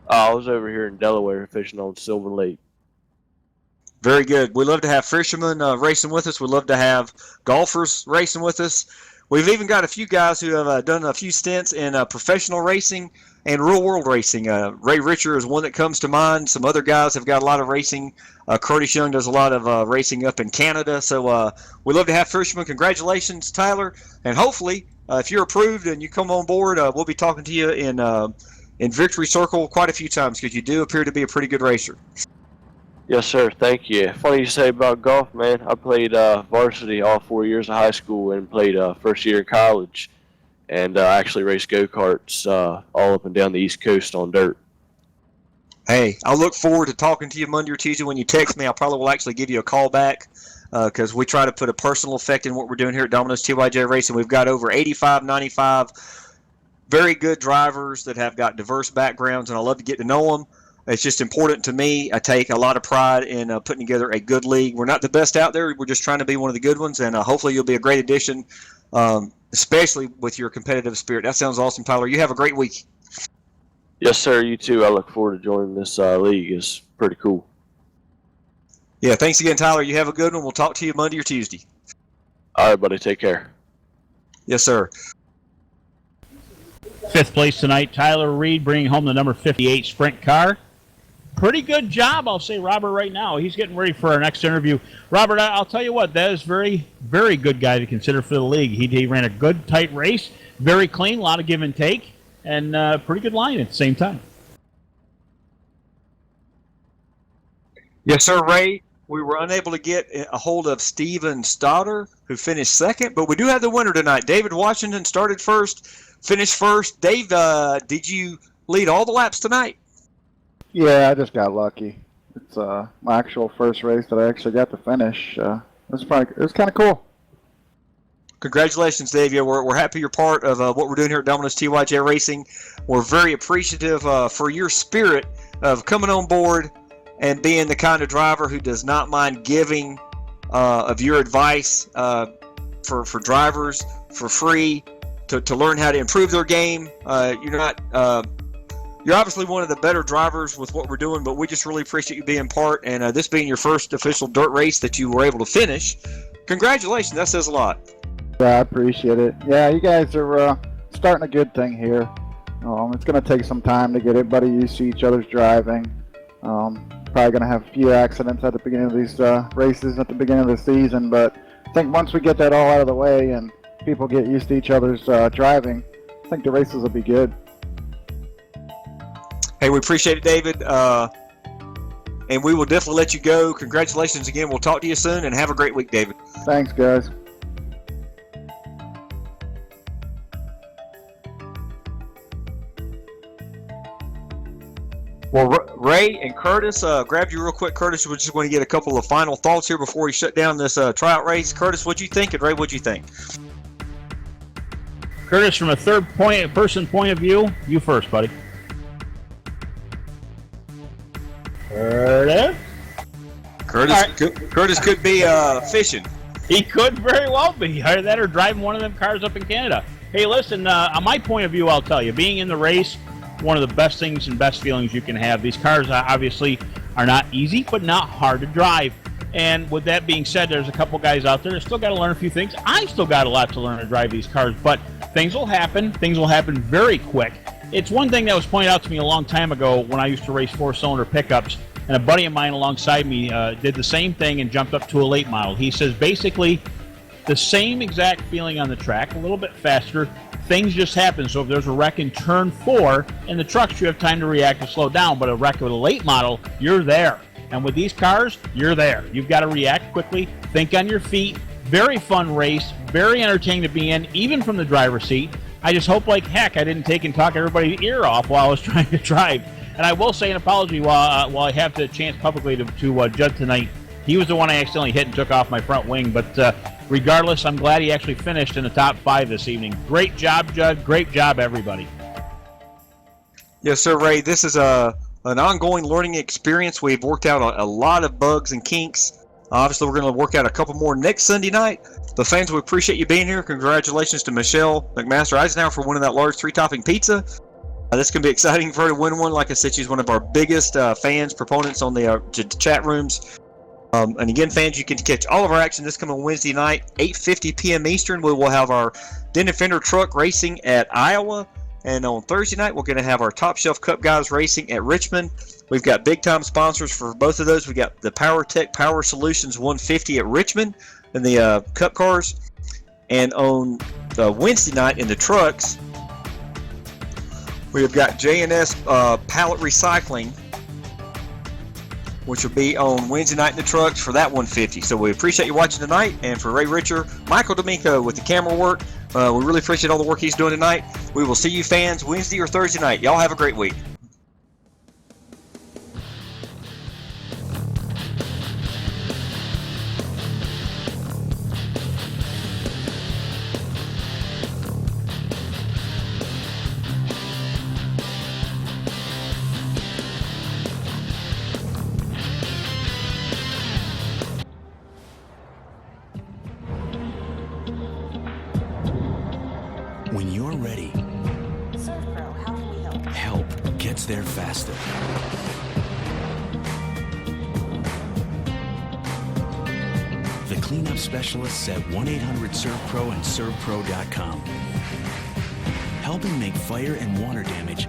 I was over here in Delaware fishing on Silver Lake. Very good. We love to have fishermen racing with us. We love to have golfers racing with us. We've even got a few guys who have done a few stints in professional racing and real-world racing. Ray Richer is one that comes to mind. Some other guys have got a lot of racing. Curtis Young does a lot of racing up in Canada. So we love to have fishermen. Congratulations, Tyler. And hopefully, if you're approved and you come on board, we'll be talking to you in Victory Circle quite a few times, because you do appear to be a pretty good racer. Yes, sir. Thank you. Funny you say about golf, man. I played varsity all 4 years of high school and played first year in college. And I actually raced go-karts all up and down the East Coast on dirt. Hey, I look forward to talking to you Monday or Tuesday. When you text me, I probably will actually give you a call back, because we try to put a personal effect in what we're doing here at Domino's TYJ Racing. We've got over 85, 95 very good drivers that have got diverse backgrounds, and I love to get to know them. It's just important to me. I take a lot of pride in putting together a good league. We're not the best out there. We're just trying to be one of the good ones, and hopefully you'll be a great addition, especially with your competitive spirit. That sounds awesome, Tyler. You have a great week. Yes, sir. You too. I look forward to joining this league. It's pretty cool. Yeah, thanks again, Tyler. You have a good one. We'll talk to you Monday or Tuesday. All right, buddy. Take care. Yes, sir. 5th place tonight, Tyler Reed bringing home the number 58 sprint car. Pretty good job, I'll say, Robert, right now. He's getting ready for our next interview. Robert, I'll tell you what, that is very, very good guy to consider for the league. He ran a good, tight race, very clean, a lot of give and take, and pretty good line at the same time. Yes, sir, Ray. We were unable to get a hold of Steven Stoddard, who finished second, but we do have the winner tonight. David Washington started first, finished first. Dave, did you lead all the laps tonight? Yeah, I just got lucky. It's my actual first race that I actually got to finish. It was kind of cool. Congratulations, Dave. Yeah, we're happy you're part of what we're doing here at Dominostyj TYJ Racing. We're very appreciative for your spirit of coming on board and being the kind of driver who does not mind giving of your advice for drivers for free to learn how to improve their game. You're obviously one of the better drivers with what we're doing, but we just really appreciate you being part, and this being your first official dirt race that you were able to finish. Congratulations. That says a lot. Yeah, I appreciate it. Yeah, you guys are starting a good thing here. It's going to take some time to get everybody used to each other's driving. Probably going to have a few accidents at the beginning of these races at the beginning of the season, but I think once we get that all out of the way and people get used to each other's driving, I think the races will be good. Hey, we appreciate it, David, and we will definitely let you go. Congratulations again. We'll talk to you soon, and have a great week, David. Thanks, guys. Well, Ray and Curtis, grab you real quick. Curtis, we're just going to get a couple of final thoughts here before we shut down this tryout race. Curtis, what'd you think? And Ray, what'd you think? Curtis, from a third-person point of view, you first, buddy. Curtis could be fishing. He could very well be. Either that or driving one of them cars up in Canada. Hey, listen, on my point of view, I'll tell you, being in the race, one of the best things and best feelings you can have. These cars obviously are not easy, but not hard to drive. And with that being said, there's a couple guys out there that still got to learn a few things. I still got a lot to learn to drive these cars, but things will happen. Things will happen very quick. It's one thing that was pointed out to me a long time ago when I used to race four-cylinder pickups, and a buddy of mine alongside me did the same thing and jumped up to a late model. He says basically the same exact feeling on the track, a little bit faster. Things just happen. So if there's a wreck in turn 4 in the trucks, you have time to react and slow down. But a wreck with a late model, you're there. And with these cars, you're there. You've got to react quickly, think on your feet. Very fun race, very entertaining to be in, even from the driver's seat. I just hope like heck I didn't take and talk everybody's ear off while I was trying to drive. And I will say an apology while I have the chance publicly to Judd tonight. He was the one I accidentally hit and took off my front wing. But regardless, I'm glad he actually finished in the top 5 this evening. Great job, Judd. Great job, everybody. Yes, sir, Ray. This is an ongoing learning experience. We've worked out a lot of bugs and kinks. Obviously, we're going to work out a couple more next Sunday night. But fans, we appreciate you being here. Congratulations to Michelle McMaster Eisenhower for winning that large 3-topping pizza. This can be exciting for her to win one. Like I said, she's one of our biggest fans, proponents on the chat rooms. And again, fans, you can catch all of our action this coming Wednesday night, 8:50 p.m. Eastern. We will have our Den Defender truck racing at Iowa. And on Thursday night, we're going to have our Top Shelf Cup guys racing at Richmond. We've got big-time sponsors for both of those. We got the PowerTech Power Solutions 150 at Richmond in the Cup cars. And on Wednesday night in the trucks, we have got J&S Pallet Recycling, which will be on Wednesday night in the trucks for that 150. So we appreciate you watching tonight. And for Ray Richer, Michael D'Amico with the camera work, we really appreciate all the work he's doing tonight. We will see you fans Wednesday or Thursday night. Y'all have a great week. When you're ready, ServPro, how can we help? help gets there faster. cleanup specialists at 1-800-SERVPRO and ServPro.com. Helping make fire and water damage